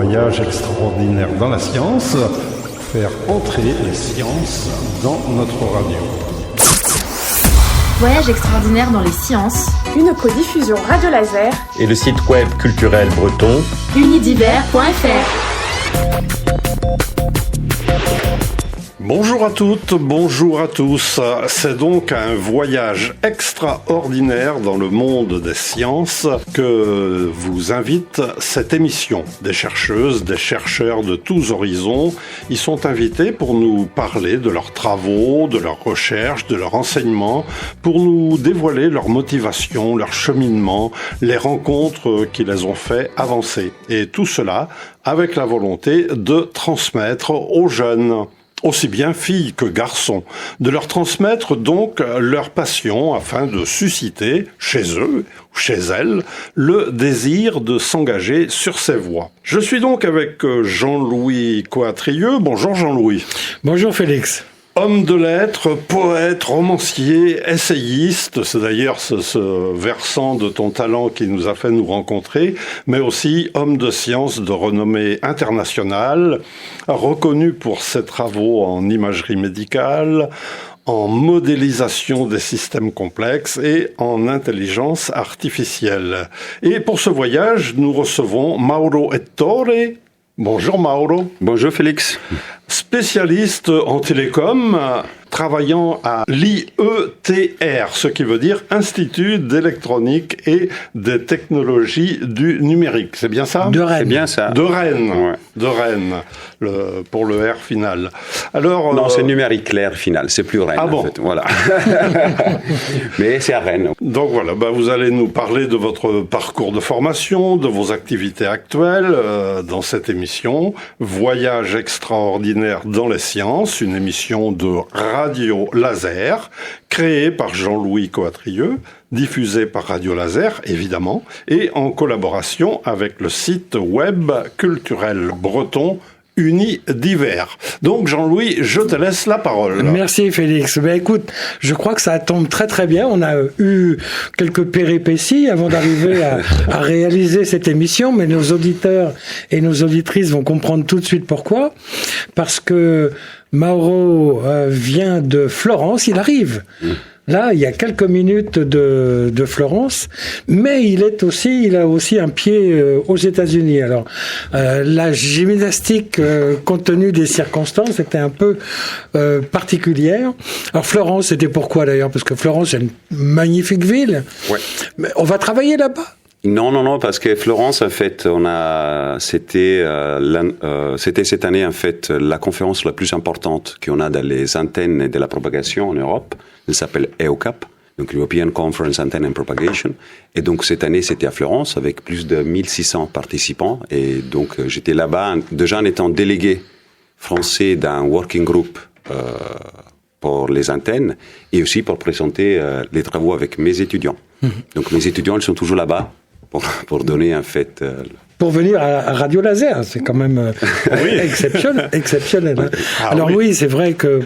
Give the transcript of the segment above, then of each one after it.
voyage extraordinaire dans la science, faire entrer les sciences dans notre radio. Voyage extraordinaire dans les sciences, une codiffusion Radio Laser et le site web culturel breton unidiver.fr. Bonjour à toutes, bonjour à tous. C'est donc un voyage extraordinaire dans le monde des sciences que vous invite cette émission. Des chercheuses, des chercheurs de tous horizons y sont invités pour nous parler de leurs travaux, de leurs recherches, de leurs enseignements, pour nous dévoiler leur motivation, leur cheminement, les rencontres qui les ont fait avancer. Et tout cela avec la volonté de transmettre aux jeunes, aussi bien filles que garçons, de leur transmettre donc leur passion afin de susciter chez eux ou chez elles le désir de s'engager sur ces voies. Je suis donc avec Jean-Louis Coatrieux. Bonjour Jean-Louis. Bonjour Félix. Homme de lettres, poète, romancier, essayiste, c'est d'ailleurs ce versant de ton talent qui nous a fait nous rencontrer, mais aussi homme de science de renommée internationale, reconnu pour ses travaux en imagerie médicale, en modélisation des systèmes complexes et en intelligence artificielle. Et pour ce voyage, nous recevons Mauro Ettore. Bonjour Mauro. Bonjour Félix. Spécialiste en télécom, travaillant à l'IETR, ce qui veut dire Institut d'électronique et des technologies du numérique. C'est bien ça ? De Rennes. C'est bien ça. De Rennes. Ouais. De Rennes, pour le R final. Alors, non, c'est numérique, l'R final. C'est plus Rennes, bon. en fait. Voilà. Mais c'est à Rennes. Donc voilà, vous allez nous parler de votre parcours de formation, de vos activités actuelles dans cette émission. Voyage extraordinaire dans les sciences, une émission de Radio Laser, créée par Jean-Louis Coatrieux, diffusée par Radio Laser, évidemment, et en collaboration avec le site web culturel breton Unidiver. Donc Jean-Louis, je te laisse la parole. Merci Félix. Écoute, je crois que ça tombe très très bien. On a eu quelques péripéties avant d'arriver à réaliser cette émission, mais nos auditeurs et nos auditrices vont comprendre tout de suite pourquoi. Parce que Mauro vient de Florence, il arrive. Là, il y a quelques minutes de Florence, mais il a aussi un pied aux États-Unis. Alors, la gymnastique, compte tenu des circonstances, était un peu particulière. Alors, Florence, c'était pourquoi d'ailleurs ? Parce que Florence, c'est une magnifique ville. Ouais. Mais on va travailler là-bas ? Non, parce que Florence, en fait, c'était cette année, en fait, la conférence la plus importante qu'on a dans les antennes et de la propagation en Europe. Elle s'appelle EUCAP, donc European Conference Antenna and Propagation. Et donc, cette année, c'était à Florence avec plus de 1600 participants. Et donc, j'étais là-bas, déjà en étant délégué français d'un working group, pour les antennes et aussi pour présenter les travaux avec mes étudiants. Donc, mes étudiants, ils sont toujours là-bas pour donner, en fait, pour venir à Radio Laser, c'est quand même exceptionnel. Hein. Alors oui, c'est vrai que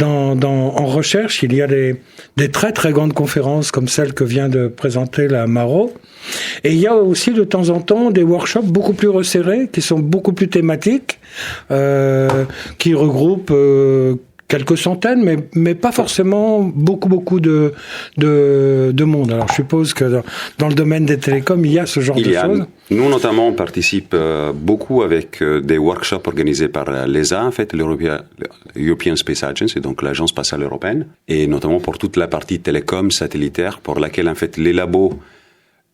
en recherche, il y a des très très grandes conférences comme celle que vient de présenter la Mauro. Et il y a aussi de temps en temps des workshops beaucoup plus resserrés, qui sont beaucoup plus thématiques, qui regroupent quelques centaines, mais pas forcément beaucoup de monde. Alors je suppose que dans le domaine des télécoms, il y a ce genre de choses. Nous, notamment, on participe beaucoup avec des workshops organisés par l'ESA, en fait, l'European Space Agency, donc l'Agence spatiale européenne, et notamment pour toute la partie télécom satellitaire, pour laquelle, en fait, les labos,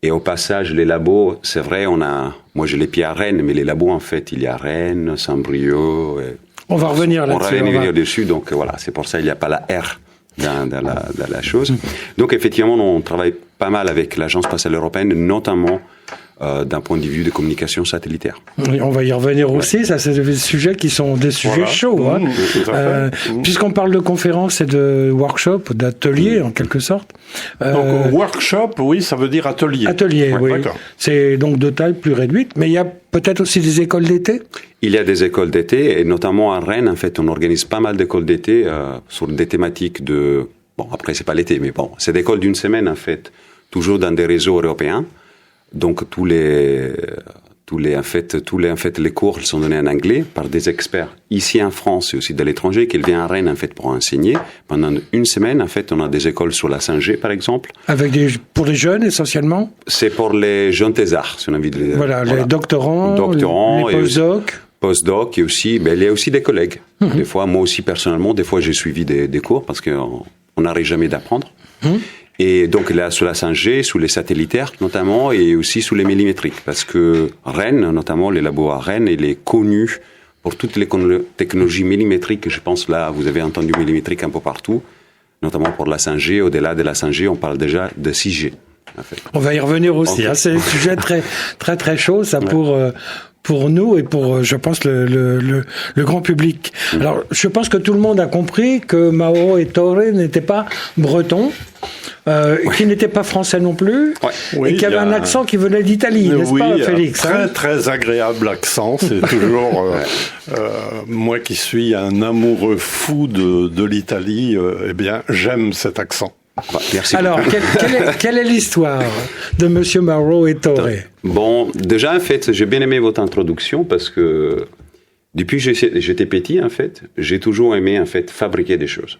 et au passage, les labos, c'est vrai, moi j'ai les pieds à Rennes, mais les labos, en fait, il y a Rennes, Saint-Brieuc. On va revenir là-dessus. On va revenir dessus, donc voilà, c'est pour ça qu'il n'y a pas la R dans la chose. Donc effectivement, on travaille pas mal avec l'Agence spatiale européenne, notamment d'un point de vue de communication satellitaire. On va y revenir aussi, ça c'est des sujets qui sont des sujets chauds. Puisqu'on parle de conférences et de workshops, d'ateliers en quelque sorte. Donc workshop, oui, ça veut dire atelier. Atelier, oui. D'accord. C'est donc de taille plus réduite, mais il y a peut-être aussi des écoles d'été ? Il y a des écoles d'été, et notamment à Rennes, en fait, on organise pas mal d'écoles d'été sur des thématiques de... Bon, après, c'est pas l'été, mais bon, c'est des écoles d'une semaine, en fait, toujours dans des réseaux européens. Donc, tous Tous les cours ils sont donnés en anglais par des experts ici en France et aussi de l'étranger qui viennent à Rennes en fait pour enseigner. Pendant une semaine, en fait, on a des écoles sur la Saint-Gé, par exemple. Pour les jeunes essentiellement. C'est pour les jeunes thésards, si on a envie de les. Voilà, les doctorants, les postdocs. Postdoc et aussi, il y a aussi des collègues. Des fois, moi aussi personnellement, des fois j'ai suivi des cours parce qu'on n'arrive jamais d'apprendre. Et donc là, sur la 5G, sous les satellitaires notamment, et aussi sous les millimétriques. Parce que Rennes, notamment les labos à Rennes, il est connu pour toutes les technologies millimétriques. Je pense là, vous avez entendu millimétrique un peu partout, notamment pour la 5G. Au-delà de la 5G, on parle déjà de 6G. En fait. On va y revenir aussi. Okay. C'est un sujet très, très, très chaud, ça, pour nous et pour, je pense, le grand public. Alors, je pense que tout le monde a compris que Mauro Ettore n'était pas breton, qui n'était pas français non plus, et qui avait un accent qui venait d'Italie, n'est-ce pas, Félix? Très, très agréable accent. C'est toujours moi qui suis un amoureux fou de l'Italie. Eh bien, j'aime cet accent. Merci. Alors, quelle est l'histoire de Monsieur Mauro Ettore? Bon, déjà, en fait, j'ai bien aimé votre introduction parce que depuis que j'étais petit, en fait, j'ai toujours aimé, en fait, fabriquer des choses.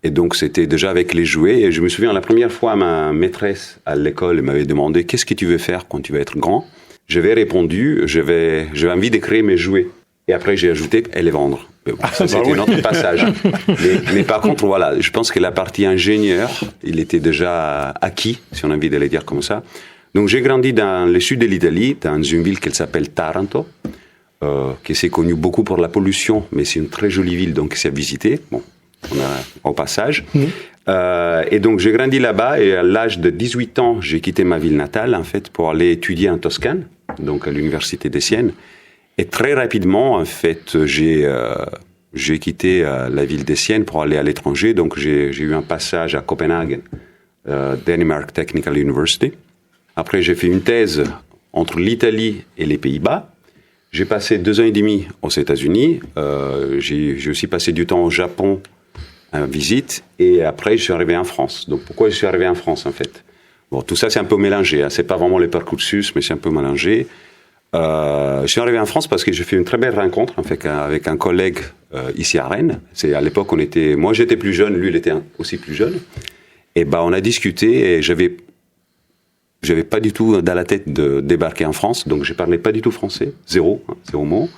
Et donc, c'était déjà avec les jouets. Et je me souviens, la première fois, ma maîtresse à l'école m'avait demandé « Qu'est-ce que tu veux faire quand tu vas être grand ?» J'avais répondu « J'avais envie de créer mes jouets. » Et après, j'ai ajouté « Et les vendre. » Ça, c'était notre passage. Mais par contre, voilà, je pense que la partie ingénieur, il était déjà acquis, si on a envie de le dire comme ça. Donc, j'ai grandi dans le sud de l'Italie, dans une ville qui s'appelle Taranto, qui s'est connue beaucoup pour la pollution, mais c'est une très jolie ville, donc c'est à visiter. Bon, on a au passage. Et donc, j'ai grandi là-bas, et à l'âge de 18 ans, j'ai quitté ma ville natale, en fait, pour aller étudier en Toscane, donc à l'université des Siennes. Et très rapidement, en fait, j'ai quitté la ville des Siennes pour aller à l'étranger. Donc, j'ai eu un passage à Copenhague, Denmark Technical University. Après, j'ai fait une thèse entre l'Italie et les Pays-Bas. J'ai passé 2 ans et demi aux États-Unis. J'ai aussi passé du temps au Japon en visite. Et après, je suis arrivé en France. Donc, pourquoi je suis arrivé en France, en fait? Bon, tout ça, c'est un peu mélangé. Hein. C'est pas vraiment le parcours-cursus, mais c'est un peu mélangé. Je suis arrivé en France parce que j'ai fait une très belle rencontre en fait, avec un collègue ici à Rennes. C'est à l'époque moi j'étais plus jeune, lui il était aussi plus jeune. Et on a discuté et j'avais pas du tout dans la tête de débarquer en France, donc je parlais pas du tout français, zéro mot.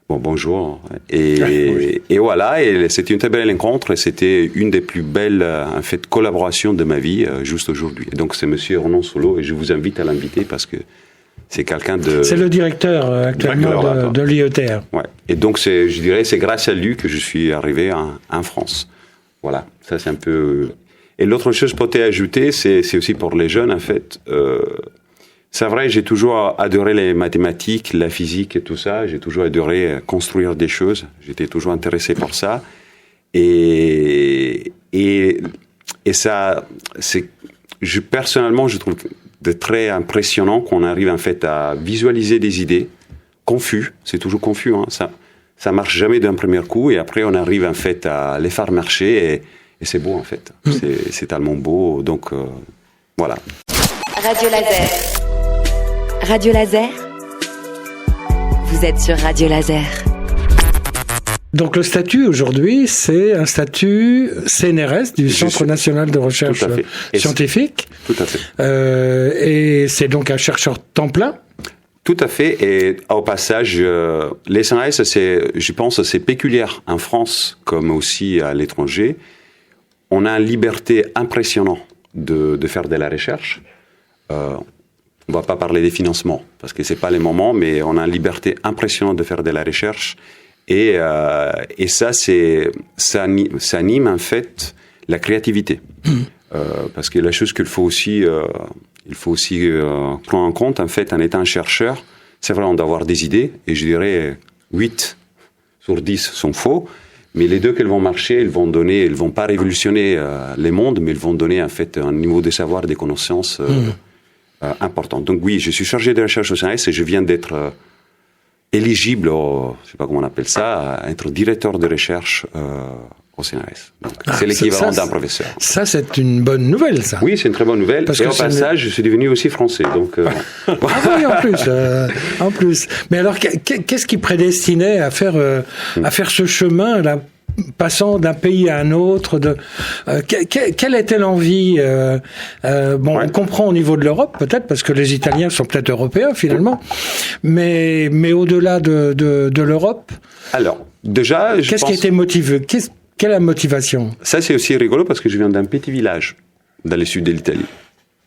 Bon, bonjour. Et voilà, et c'était une très belle rencontre et c'était une des plus belles en fait collaborations de ma vie juste aujourd'hui. Et donc c'est Monsieur Ronan Solo et je vous invite à l'inviter parce que c'est quelqu'un de... C'est le directeur actuellement de l'IETR. Ouais. Et donc, je dirais, c'est grâce à lui que je suis arrivé en France. Voilà, ça c'est un peu... Et l'autre chose que je peux ajouter, c'est aussi pour les jeunes, en fait. C'est vrai, j'ai toujours adoré les mathématiques, la physique et tout ça. J'ai toujours adoré construire des choses. J'étais toujours intéressé par ça. Et ça, personnellement, je trouve... de très impressionnant qu'on arrive en fait à visualiser des idées confus, c'est toujours confus, hein, ça marche jamais d'un premier coup et après on arrive en fait à les faire marcher et c'est beau en fait, c'est tellement beau, donc voilà. Radio Laser. Radio Laser. Vous êtes sur Radio Laser. Donc le statut aujourd'hui, c'est un statut CNRS du Centre National de Recherche Scientifique. Tout à fait. Et c'est donc un chercheur temps plein. Tout à fait. Et au passage, les CNRS, je pense, c'est péculier en France comme aussi à l'étranger. On a une liberté impressionnante de faire de la recherche. On va pas parler des financements parce que c'est pas les moments, mais on a une liberté impressionnante de faire de la recherche. Et ça, ça anime en fait la créativité. Parce que la chose qu'il faut aussi, prendre en compte, en fait, en étant un chercheur, c'est vrai, on doit avoir des idées, et je dirais 8 sur 10 sont faux, mais les 2 qu'elles vont marcher, elles vont pas révolutionner les mondes, mais elles vont donner en fait un niveau de savoir, des connaissances important. Donc oui, je suis chargé de recherche au CNRS et je viens d'être éligible, je ne sais pas comment on appelle ça, à être directeur de recherche au CNRS. Donc, c'est l'équivalent d'un professeur. Ça, c'est une bonne nouvelle, ça. Oui, c'est une très bonne nouvelle. Parce et que au passage, je suis devenu aussi français. Donc, Ah oui, en plus. Mais alors, qu'est-ce qui prédestinait à faire ce chemin, là, passant d'un pays à un autre quelle était l'envie On comprend au niveau de l'Europe, peut-être, parce que les Italiens sont peut-être européens, finalement. Mais au-delà de l'Europe... Alors, déjà, qu'est-ce qui était motivé? Quelle est la motivation? Ça, c'est aussi rigolo parce que je viens d'un petit village dans le sud de l'Italie.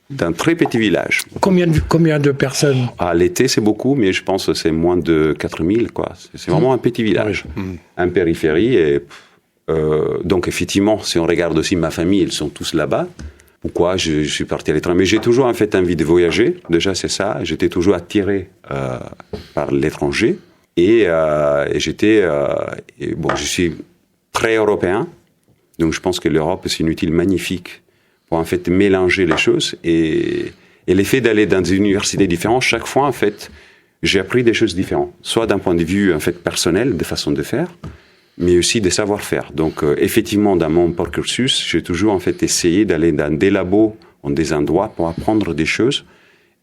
D'un très petit village. Combien de personnes? À l'été, c'est beaucoup, mais je pense que c'est moins de 4000, quoi. C'est vraiment un petit village. Un périphérie. Et, donc, effectivement, si on regarde aussi ma famille, ils sont tous là-bas. Pourquoi je suis parti à l'étranger? Mais j'ai toujours, en fait, envie de voyager. Déjà, c'est ça. J'étais toujours attiré par l'étranger. Et je suis très européen. Donc, je pense que l'Europe, c'est une outil magnifique pour en fait mélanger les choses et l'effet d'aller dans des universités différentes, chaque fois en fait j'ai appris des choses différentes, soit d'un point de vue en fait personnel, de façon de faire, mais aussi de savoir-faire. Donc effectivement dans mon cursus, j'ai toujours en fait essayé d'aller dans des labos, dans des endroits pour apprendre des choses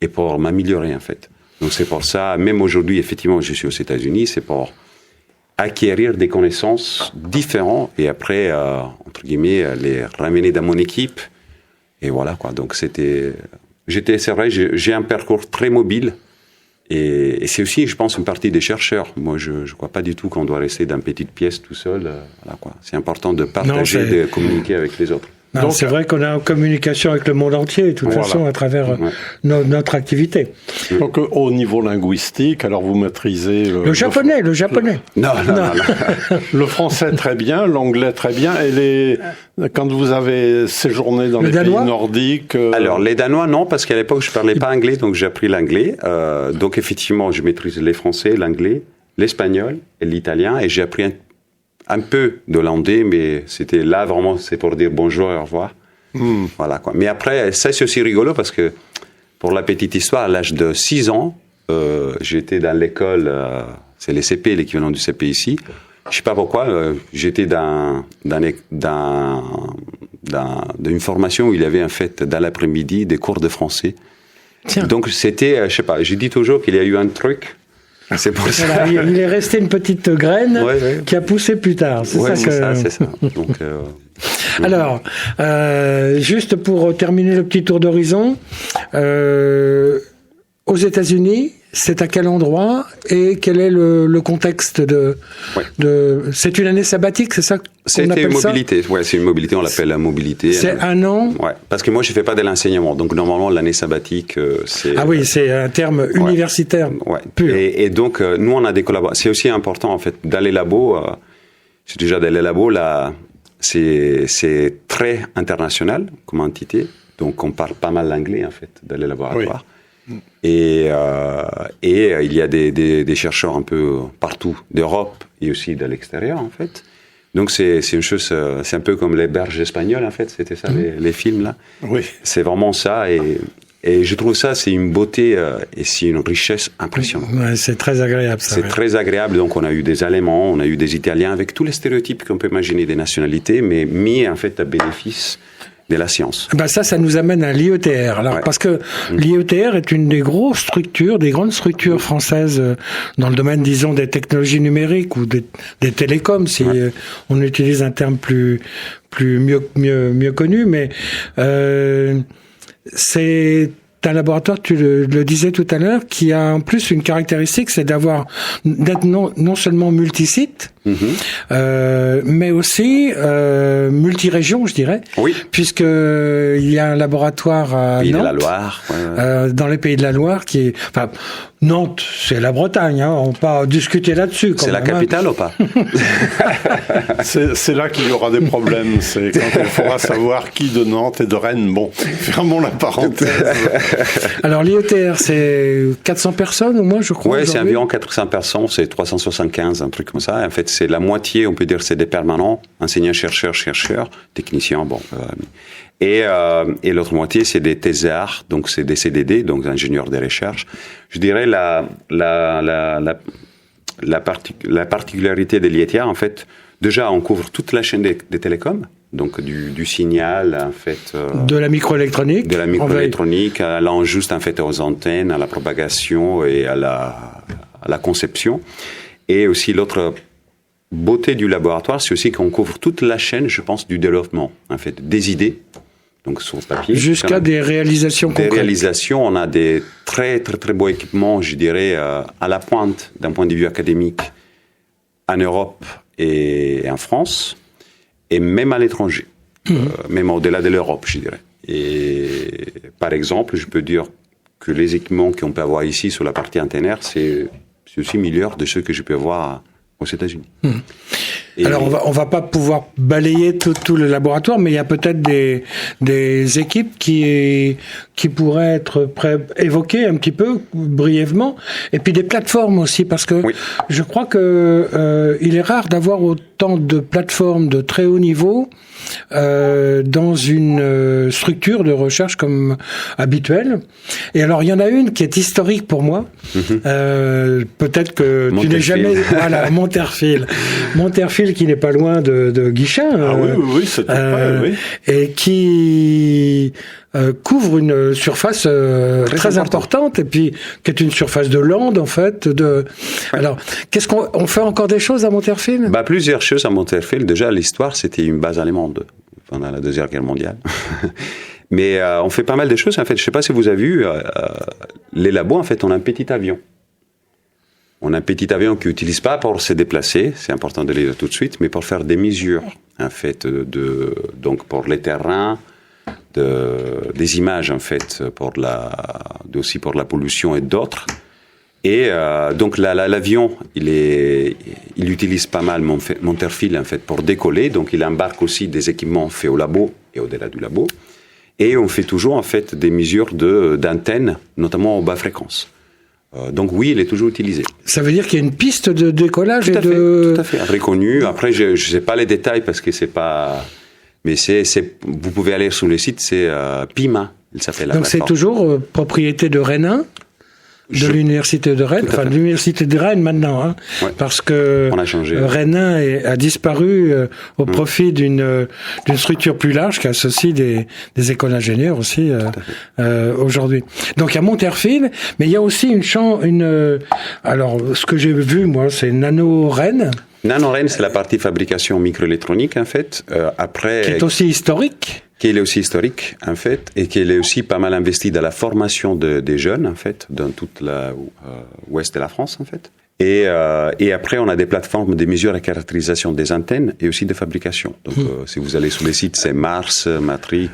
et pour m'améliorer en fait. Donc c'est pour ça, même aujourd'hui effectivement je suis aux États-Unis, c'est pour acquérir des connaissances différentes et après entre guillemets les ramener dans mon équipe. Et voilà quoi. Donc c'est vrai, j'ai un parcours très mobile et c'est aussi, je pense, une partie des chercheurs. Moi, je crois pas du tout qu'on doit rester dans une petite pièce tout seul. Voilà quoi. C'est important de partager, de communiquer avec les autres. Donc, c'est vrai qu'on est en communication avec le monde entier, de toute façon, à travers notre activité. Donc, au niveau linguistique, alors vous maîtrisez le japonais. Non. Le français très bien, l'anglais très bien, et quand vous avez séjourné dans les pays nordiques... Alors, les Danois, non, parce qu'à l'époque, je parlais pas anglais, donc j'ai appris l'anglais. Donc, effectivement, je maîtrise les français, l'anglais, l'espagnol et l'italien, et j'ai appris un peu d'hollandais, mais c'était là vraiment, c'est pour dire bonjour et au revoir. Voilà quoi. Mais après, ça c'est aussi rigolo parce que, pour la petite histoire, à l'âge de 6 ans, j'étais dans l'école, c'est les CP, l'équivalent du CP ici. Je sais pas pourquoi, j'étais dans une formation où il y avait en fait, dans l'après-midi, des cours de français. Tiens. Donc c'était, je sais pas, je dis toujours qu'il y a eu un truc. C'est pour ça. Voilà, il est resté une petite graine qui a poussé plus tard. C'est ça. Donc, alors, juste pour terminer le petit tour d'horizon, aux États-Unis, c'est à quel endroit et quel est le contexte de c'est une année sabbatique, c'est ça qu'on C'était appelle une mobilité. Ouais, c'est une mobilité, on l'appelle la mobilité. C'est un an. Ouais, parce que moi je fais pas de l'enseignement, donc normalement l'année sabbatique c'est. Ah oui, c'est un terme universitaire pur. Et donc nous on a des collaborations. C'est aussi important en fait dans les labos. C'est déjà dans les labos là, c'est très international comme entité, donc on parle pas mal l'anglais en fait dans les laboratoires. Oui. Et il y a des chercheurs un peu partout d'Europe et aussi de l'extérieur en fait. Donc c'est une chose, c'est un peu comme les berges espagnoles en fait, c'était ça les films là. Oui. C'est vraiment ça et je trouve ça c'est une beauté et c'est une richesse impressionnante. Ouais, c'est très agréable ça. C'est très agréable. Donc on a eu des Allemands, on a eu des Italiens avec tous les stéréotypes qu'on peut imaginer des nationalités, mais mis en fait à bénéfice de la science. Ben ça nous amène à l'IETR. Alors, parce que l'IETR est une des grosses structures, des grandes structures françaises dans le domaine, disons, des technologies numériques ou des télécoms, si on utilise un terme mieux connu, mais c'est un laboratoire, tu le disais tout à l'heure, qui a en plus une caractéristique, c'est d'être non seulement multisite, mais aussi multirégion, je dirais. Oui. Puisque il y a un laboratoire à Nantes, de la Loire, dans les Pays de la Loire, qui est, enfin, Nantes, c'est la Bretagne, hein, on peut pas discuter là-dessus. C'est la capitale ou pas? C'est là qu'il y aura des problèmes. C'est quand il faudra savoir qui de Nantes et de Rennes. Bon, fermons la parenthèse. Alors l'IETR, c'est 400 personnes au moins, je crois. Oui, c'est environ 400 personnes, c'est 375, un truc comme ça. En fait, c'est la moitié, on peut dire, c'est des permanents, enseignants, chercheurs, techniciens, bon. Et l'autre moitié, c'est des thésards, donc c'est des CDD, donc ingénieurs de recherche. Je dirais la particularité de l'IETR, en fait, Déjà, on couvre toute la chaîne des télécoms, donc du signal, en fait. De la microélectronique. De la microélectronique, allant juste, en fait, aux antennes, à la propagation et à la conception. Et aussi, l'autre beauté du laboratoire, c'est aussi qu'on couvre toute la chaîne, je pense, du développement, en fait, des idées. Donc, sur papier. Jusqu'à des réalisations concrètes. Des réalisations, on a des très, très, très beaux équipements, je dirais, à la pointe, d'un point de vue académique, en Europe et en France, et même à l'étranger, même au-delà de l'Europe, je dirais. Et par exemple, je peux dire que les équipements qu'on peut avoir ici sur la partie antennaire, c'est aussi meilleur de ceux que je peux avoir aux États-Unis. Alors, on va pas pouvoir balayer tout le laboratoire, mais il y a peut-être des équipes qui pourraient être évoquées un petit peu brièvement, et puis des plateformes aussi, parce que je crois que il est rare d'avoir autant de plateformes de très haut niveau dans une structure de recherche comme habituelle. Et alors, il y en a une qui est historique pour moi. Peut-être que tu n'es jamais... Voilà, Monterfil. Monterfil qui n'est pas loin de Guichin. Oui, c'est tout près, oui. Et qui couvre une surface très importante, et puis qui est une surface de lande, en fait. Alors, qu'est-ce qu'on fait encore des choses à Monterfil? Plusieurs choses à Monterfil. Déjà, l'histoire, c'était une base allemande pendant la Deuxième Guerre mondiale. Mais on fait pas mal de choses. En fait, je ne sais pas si vous avez vu, les labos, en fait, on a un petit avion. On a un petit avion qui n'utilise pas pour se déplacer, c'est important de le dire tout de suite, mais pour faire des mesures, en fait, donc pour les terrains, des images, en fait, aussi pour la pollution et d'autres. Et donc l'avion, il utilise pas mal Monterfil, en fait, pour décoller. Donc il embarque aussi des équipements faits au labo et au-delà du labo. Et on fait toujours, en fait, des mesures d'antennes, notamment aux bas fréquences. Donc oui, il est toujours utilisé. Ça veut dire qu'il y a une piste de décollage tout à fait, reconnue. Après, je ne sais pas les détails parce que c'est pas... Mais vous pouvez aller sur le site, c'est PIMA, il s'appelle. Donc c'est toujours propriété de Rennes, de l'université de Rennes, enfin de l'université de Rennes maintenant, hein, parce que Rennes a disparu au profit d'une structure plus large qui associe des écoles d'ingénieurs aussi aujourd'hui. Donc il y a Monterfil, mais il y a aussi alors ce que j'ai vu moi, c'est NanoRennes. NanoRennes, c'est la partie fabrication microélectronique, en fait. Après, qui est aussi historique. Qui est aussi historique, en fait, et qui est aussi pas mal investi dans la formation des jeunes, en fait, dans toute l'ouest de la France, en fait. Et après, on a des plateformes de mesure et caractérisation des antennes et aussi de fabrication. Donc, si vous allez sur les sites, c'est Mars, Matrix.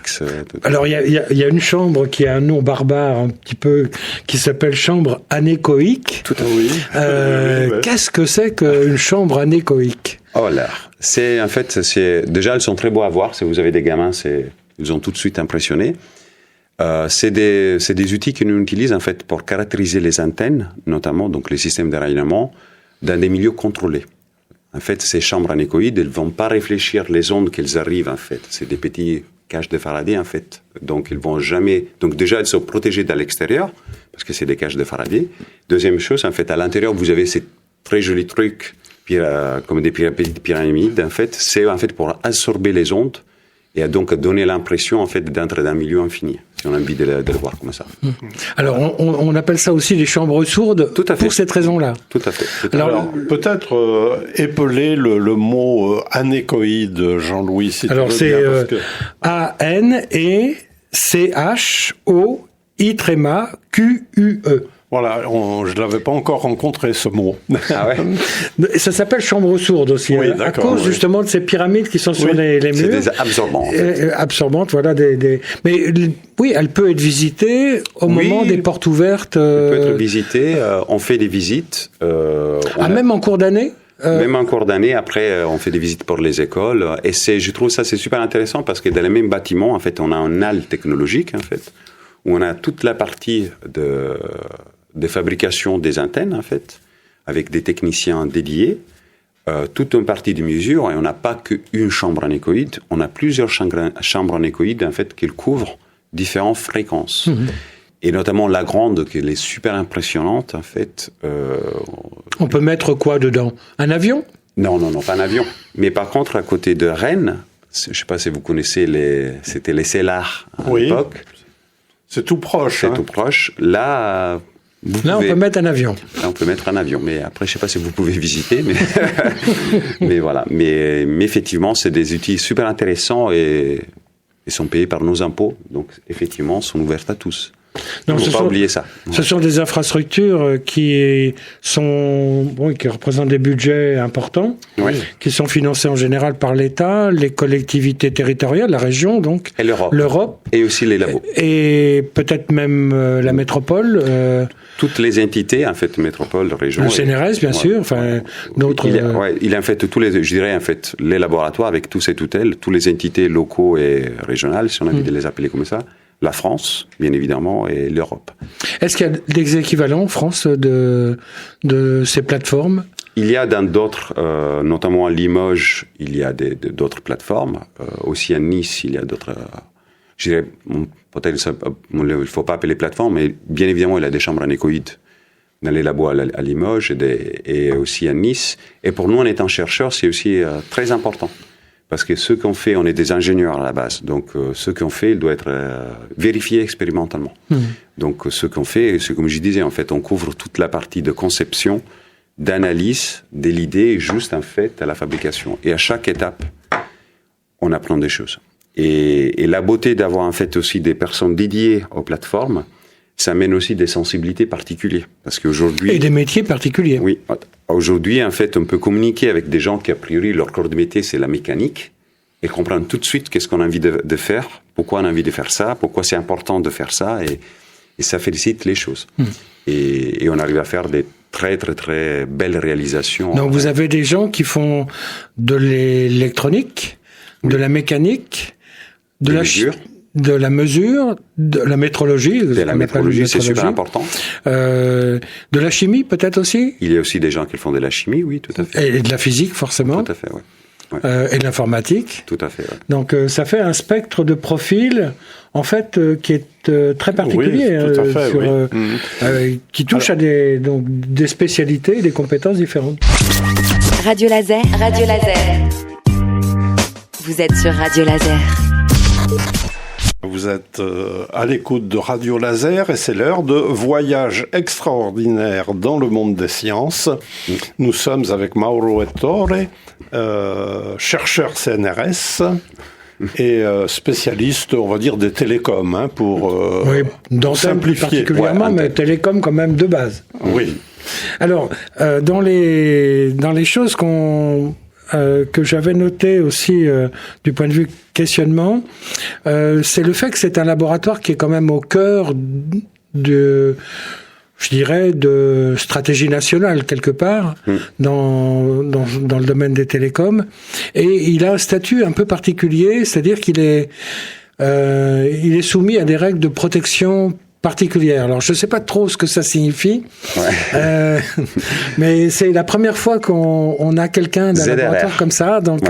Alors, il y a une chambre qui a un nom barbare, un petit peu, qui s'appelle chambre anéchoïque. Tout à fait. Qu'est-ce que c'est qu'une chambre anéchoïque? Oh là, déjà, elles sont très beaux à voir. Si vous avez des gamins, ils ont tout de suite impressionné. C'est des outils que nous utilisons en fait pour caractériser les antennes, notamment donc les systèmes de rayonnement, dans des milieux contrôlés. En fait, ces chambres anéchoïdes, elles vont pas réfléchir les ondes qu'elles arrivent en fait. C'est des petits cages de Faraday en fait. Donc ils vont jamais. Donc déjà, elles sont protégées de l'extérieur parce que c'est des cages de Faraday. Deuxième chose, en fait, à l'intérieur, vous avez ces très jolis trucs comme des petites pyramides. En fait, c'est en fait pour absorber les ondes. Et donc donner l'impression en fait d'entrer dans un milieu infini, si on a envie de le voir comme ça. Alors on appelle ça aussi les chambres sourdes pour cette raison-là. Tout à fait. Alors peut-être épeler le mot anéchoïde, Jean-Louis, si alors tu veux bien. C'est A-N-E-C-H-O-I-Q-U-E. Voilà, je ne l'avais pas encore rencontré, ce mot. Ah ouais. Ça s'appelle chambre sourde aussi, à cause justement de ces pyramides qui sont sur les murs. C'est des absorbantes. En fait. Absorbantes, voilà. Mais oui, elle peut être visitée au moment des portes ouvertes. Elle peut être visitée, on fait des visites. Même en cours d'année Même en cours d'année, après, on fait des visites pour les écoles. Et je trouve ça, c'est super intéressant parce que dans le même bâtiment, en fait, on a un hall technologique, en fait, où on a toute la partie de fabrication des antennes, en fait, avec des techniciens dédiés, toute une partie de mesure, et on n'a pas qu'une chambre anéchoïde, on a plusieurs chambres anéchoïdes, en fait, qui couvrent différentes fréquences. Et notamment la grande, qui est super impressionnante, en fait. On peut mettre quoi dedans? Un avion? Non, pas un avion. Mais par contre, à côté de Rennes, je ne sais pas si vous connaissez c'était les Célars à l'époque. C'est tout proche. C'est tout proche. Là, on peut mettre un avion. Là, on peut mettre un avion. Mais après, je ne sais pas si vous pouvez visiter. Mais, mais voilà. Mais effectivement, c'est des outils super intéressants et sont payés par nos impôts. Donc, effectivement, sont ouverts à tous. Il ne faut pas oublier ça. Ce sont des infrastructures qui représentent des budgets importants, qui sont financés en général par l'État, les collectivités territoriales, la région, donc, et l'Europe. Et aussi les labos. Et peut-être même la métropole. Toutes les entités, en fait, métropole, région. Le CNRS, bien sûr, d'autres. Il a en fait les laboratoires avec tous ces tutelles, toutes les entités locaux et régionales, si on a envie de les appeler comme ça. La France, bien évidemment, et l'Europe. Est-ce qu'il y a des équivalents en France de ces plateformes ? Il y a dans d'autres, notamment à Limoges, il y a d'autres plateformes. Aussi à Nice, il y a d'autres. Je dirais, peut-être, il ne faut pas appeler plateforme, mais bien évidemment, il y a des chambres anéchoïdes dans les labos à Limoges et aussi à Nice. Et pour nous, en étant chercheurs, c'est aussi très important. Parce que ce qu'on fait, on est des ingénieurs à la base. Donc, ce qu'on fait, il doit être vérifié expérimentalement. Donc, ce qu'on fait, c'est comme je disais, en fait, on couvre toute la partie de conception, d'analyse de l'idée, juste en fait à la fabrication. Et à chaque étape, on apprend des choses. Et la beauté d'avoir en fait aussi des personnes dédiées aux plateformes, ça mène aussi des sensibilités particulières. Parce qu'aujourd'hui... Et des métiers particuliers. Oui. Aujourd'hui, en fait, on peut communiquer avec des gens qui, a priori, leur corps de métier, c'est la mécanique, et comprendre tout de suite qu'est-ce qu'on a envie de faire, pourquoi on a envie de faire ça, pourquoi c'est important de faire ça, et ça félicite les choses. Et on arrive à faire des très, très, très belles réalisations. Donc, vous avez des gens qui font de l'électronique, de la mécanique, de la mesure, de la métrologie. De la métrologie, c'est super important. De la chimie, peut-être aussi. Il y a aussi des gens qui font de la chimie, oui, tout à fait. Et de la physique, forcément. Tout à fait, oui. Et de l'informatique. Tout à fait, oui. Donc, ça fait un spectre de profils, en fait, qui est très particulier. Oui, tout à fait, qui touche à des spécialités et des compétences différentes. Radio Laser. Vous êtes sur Radio Laser. Vous êtes à l'écoute de Radio Laser et c'est l'heure de Voyage extraordinaire dans le monde des sciences. Nous sommes avec Mauro Ettore, chercheur CNRS et spécialiste, on va dire, des télécoms, pour simplifier. Particulièrement, mais télécoms quand même de base. Oui. Alors, dans les choses que j'avais noté aussi du point de vue questionnement, c'est le fait que c'est un laboratoire qui est quand même au cœur de stratégie nationale quelque part dans le domaine des télécoms, et il a un statut un peu particulier, c'est-à-dire qu'il est soumis à des règles de protection particulière. Alors, je ne sais pas trop ce que ça signifie, mais c'est la première fois qu'on a quelqu'un d'un laboratoire comme ça. Donc,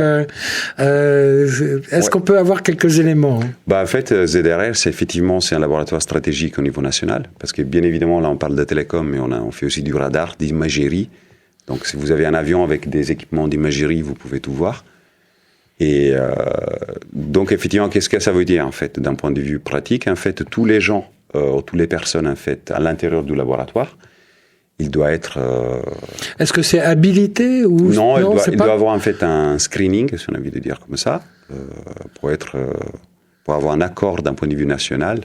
est-ce qu'on peut avoir quelques éléments ? En fait, ZRR, c'est un laboratoire stratégique au niveau national, parce que bien évidemment, là, on parle de télécom, mais on fait aussi du radar, d'imagerie. Donc, si vous avez un avion avec des équipements d'imagerie, vous pouvez tout voir. Et donc, effectivement, qu'est-ce que ça veut dire, en fait, d'un point de vue pratique ? En fait, tous les gens toutes les personnes en fait à l'intérieur du laboratoire, il doit être. Est-ce que c'est habilité ou non, il doit avoir en fait un screening, si on a envie de dire comme ça, pour avoir un accord d'un point de vue national.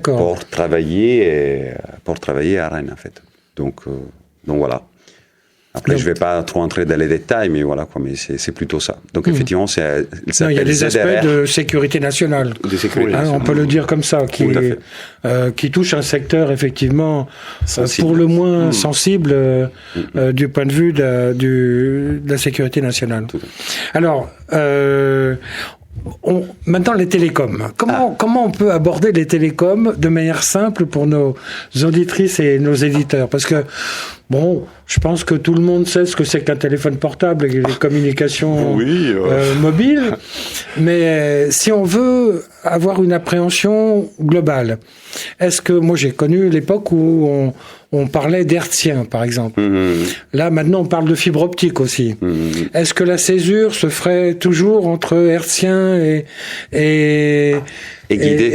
Pour travailler à Rennes en fait. Donc voilà. Après, je ne vais pas trop entrer dans les détails, mais voilà, mais c'est plutôt ça. Donc, effectivement, il y a des aspects de sécurité nationale. On peut le dire comme ça, qui touche un secteur, effectivement, pour le moins sensible du point de vue de la sécurité nationale. Alors, maintenant, les télécoms. Comment on peut aborder les télécoms de manière simple pour nos auditrices et nos éditeurs ? Parce que, je pense que tout le monde sait ce que c'est qu'un téléphone portable et les communications mobiles. Mais si on veut avoir une appréhension globale. Est-ce que, moi j'ai connu l'époque où on parlait d'hertzien, par exemple. Là, maintenant, on parle de fibre optique aussi. Est-ce que la césure se ferait toujours entre hertzien et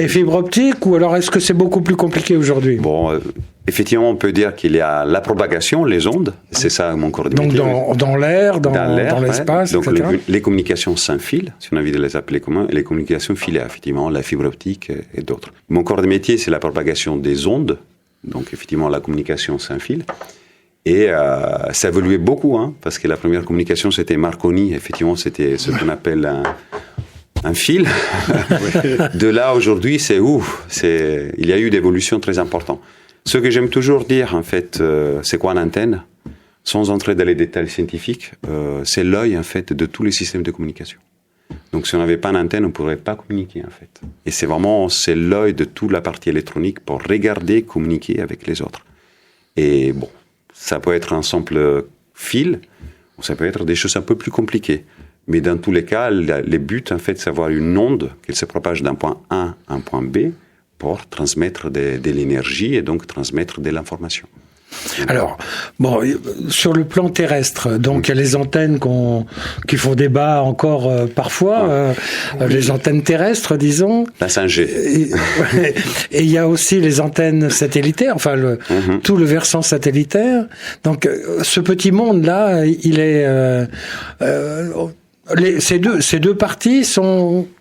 fibre optique, ou alors est-ce que c'est beaucoup plus compliqué aujourd'hui? Bon, effectivement, on peut dire qu'il y a la propagation, les ondes, c'est ça mon corps de métier. Donc dans l'air, dans l'espace, donc etc. les communications sans fil, si on a envie de les appeler comment, les communications filaires, effectivement, la fibre optique et d'autres. Mon corps de métier, c'est la propagation des ondes, donc effectivement la communication sans fil. Et ça évoluait beaucoup, parce que la première communication, c'était Marconi, effectivement, c'était ce qu'on appelle un fil. De là, aujourd'hui, il y a eu d'évolutions très importantes. Ce que j'aime toujours dire, en fait, c'est quoi une antenne? Sans entrer dans les détails scientifiques, c'est l'œil, en fait, de tous les systèmes de communication. Donc, si on n'avait pas une antenne, on ne pourrait pas communiquer, en fait. Et c'est l'œil de toute la partie électronique pour regarder, communiquer avec les autres. Et bon, ça peut être un simple fil, ou ça peut être des choses un peu plus compliquées. Mais dans tous les cas, le but, en fait, c'est d'avoir une onde qui se propage d'un point A à un point B pour transmettre de l'énergie et donc transmettre de l'information. Alors, bon, sur le plan terrestre, donc il y a les antennes qui font débat encore parfois, les antennes terrestres, disons. La 5G. Et il y a aussi les antennes satellitaires, enfin tout le versant satellitaire. Donc, ce petit monde-là, il est... ces deux parties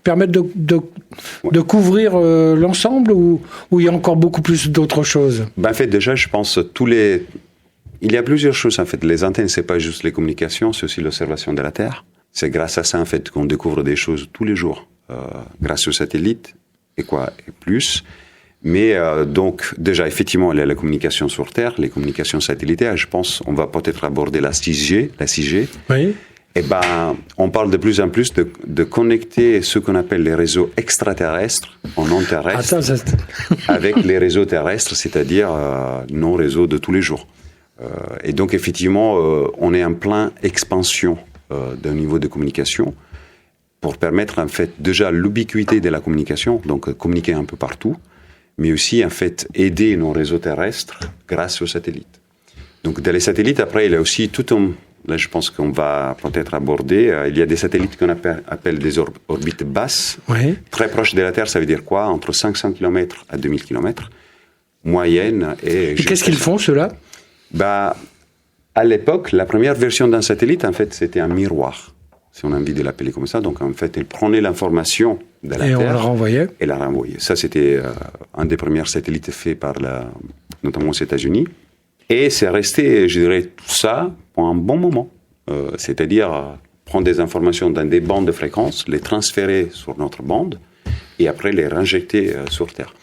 permettent de couvrir l'ensemble, ou il y a encore beaucoup plus d'autres choses? En fait, déjà, je pense il y a plusieurs choses, en fait. Les antennes, c'est pas juste les communications, c'est aussi l'observation de la Terre. C'est grâce à ça, en fait, qu'on découvre des choses tous les jours, grâce aux satellites et plus. Mais donc, déjà, effectivement, il y a la communication sur Terre, les communications satellitaires. Je pense on va peut-être aborder la 6G. Oui. Eh ben, on parle de plus en plus de connecter ce qu'on appelle les réseaux extraterrestres en non terrestres avec les réseaux terrestres, c'est-à-dire nos réseaux de tous les jours. Et donc, effectivement, on est en plein expansion d'un niveau de communication pour permettre, en fait, déjà l'ubiquité de la communication, donc communiquer un peu partout, mais aussi, en fait, aider nos réseaux terrestres grâce aux satellites. Donc, dans les satellites, après, il y a aussi tout un... Là, je pense qu'on va peut-être aborder. Il y a des satellites qu'on appelle des orbites basses. Oui. Très proches de la Terre, ça veut dire quoi? Entre 500 km à 2000 km. Moyenne. Et qu'est-ce qu'ils font, ceux-là? À l'époque, la première version d'un satellite, en fait, c'était un miroir. Si on a envie de l'appeler comme ça. Donc, en fait, elle prenait l'information de la Terre. Et on la renvoyait. Et la renvoyait. Ça, c'était un des premiers satellites faits notamment aux États-Unis. Et c'est resté, je dirais, tout ça pour un bon moment. C'est-à-dire prendre des informations dans des bandes de fréquences, les transférer sur notre bande, et après les réinjecter sur Terre.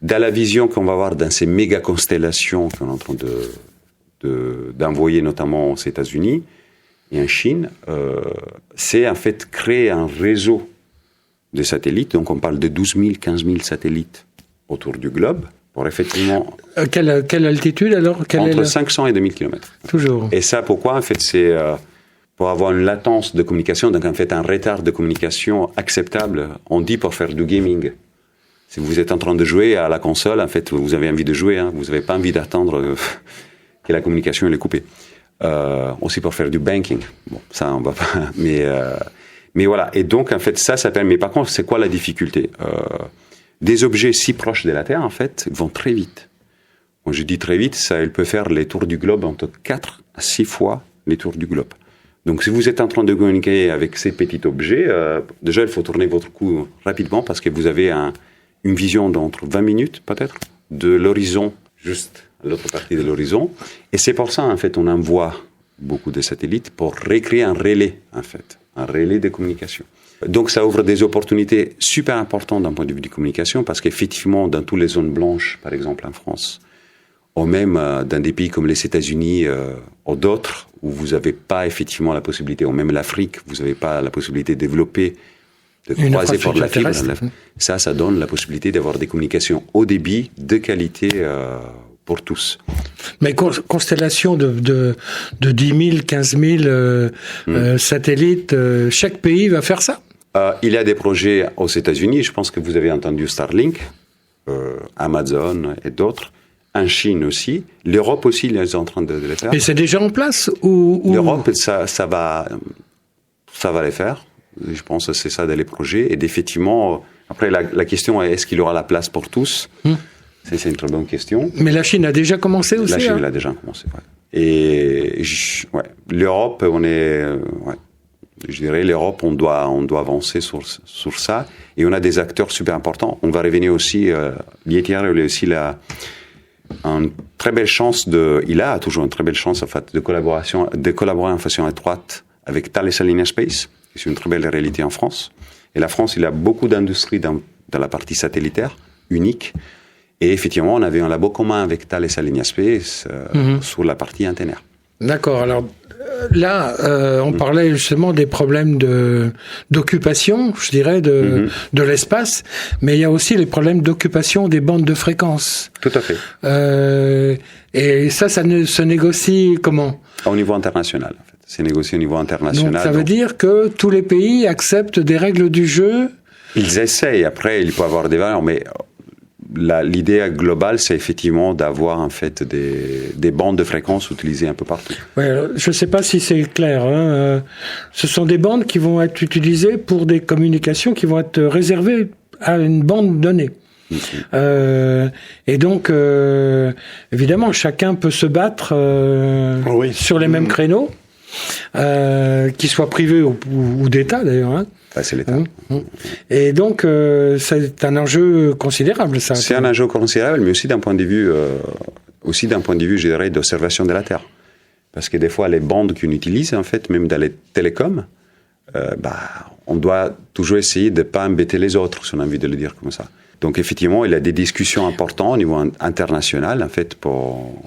Dans la vision qu'on va avoir dans ces méga-constellations qu'on est en train d'envoyer notamment aux États-Unis et en Chine, c'est en fait créer un réseau de satellites. Donc on parle de 12 000, 15 000 satellites autour du globe. Pour effectivement... Quelle altitude alors? Entre 500 et 2000 km. Toujours. Et ça, pourquoi? En fait, c'est pour avoir une latence de communication, donc en fait un retard de communication acceptable. On dit pour faire du gaming. Si vous êtes en train de jouer à la console, en fait, vous avez envie de jouer, vous n'avez pas envie d'attendre que la communication elle est coupée. Aussi pour faire du banking. Bon, ça, on va pas... Mais voilà. Et donc, en fait, ça permet... Mais par contre, c'est quoi la difficulté? Des objets si proches de la Terre, en fait, vont très vite. Quand je dis très vite, il peut faire les tours du globe entre 4 à 6 fois les tours du globe. Donc, si vous êtes en train de communiquer avec ces petits objets, déjà, il faut tourner votre cou rapidement parce que vous avez une vision d'entre 20 minutes, peut-être, de l'horizon, juste à l'autre partie de l'horizon. Et c'est pour ça, en fait, on envoie beaucoup de satellites pour recréer un relais, en fait, un relais de communication. Donc, ça ouvre des opportunités super importantes d'un point de vue de communication parce qu'effectivement, dans toutes les zones blanches, par exemple en France, ou même dans des pays comme les États-Unis ou d'autres, où vous n'avez pas effectivement la possibilité, ou même l'Afrique, vous n'avez pas la possibilité de développer, de croiser par la fibre. Ça donne la possibilité d'avoir des communications haut débit, de qualité pour tous. Mais constellation de 10 000, 15 000 satellites, chaque pays va faire ça? Il y a des projets aux États-Unis. Je pense que vous avez entendu Starlink, Amazon et d'autres. En Chine aussi. L'Europe aussi, ils sont en train de les faire. Et c'est déjà en place ou... L'Europe, ça va les faire. Je pense que c'est ça dans les projets. Et effectivement, après, la question est, est-ce qu'il y aura la place pour tous C'est une très bonne question. Mais la Chine a déjà commencé aussi. La Chine a déjà commencé, ouais. Et l'Europe, je dirais, l'Europe, on doit avancer sur ça. Et on a des acteurs super importants. On va revenir aussi, l'IETR, il a aussi une très belle chance il a toujours une très belle chance, en fait, de collaborer en façon étroite avec Thales Alenia Space. C'est une très belle réalité en France. Et la France, il a beaucoup d'industries dans la partie satellitaire, unique. Et effectivement, on avait un labo commun avec Thales Alenia Space sur la partie antennaire. D'accord. Alors là, on parlait justement des problèmes d'occupation, je dirais, de l'espace. Mais il y a aussi les problèmes d'occupation des bandes de fréquences. Tout à fait. Et ça se négocie comment ? Au niveau international, en fait. C'est négocié au niveau international. Donc ça veut dire que tous les pays acceptent des règles du jeu ? Ils essayent. Après, il peut y avoir des variantes, mais l'idée globale, c'est effectivement d'avoir en fait des bandes de fréquences utilisées un peu partout. Ouais, je ne sais pas si c'est clair. Ce sont des bandes qui vont être utilisées pour des communications qui vont être réservées à une bande donnée. Et donc, évidemment, chacun peut se battre sur les mêmes créneaux. Qu'ils soient privés ou d'État d'ailleurs. Hein. C'est l'État. Et donc, c'est un enjeu considérable, ça. C'est un enjeu considérable, mais aussi d'un point de vue, je dirais, d'observation de la Terre. Parce que des fois, les bandes qu'on utilise, en fait, même dans les télécoms, on doit toujours essayer de ne pas embêter les autres, si on a envie de le dire comme ça. Donc, effectivement, il y a des discussions importantes au niveau international, en fait, pour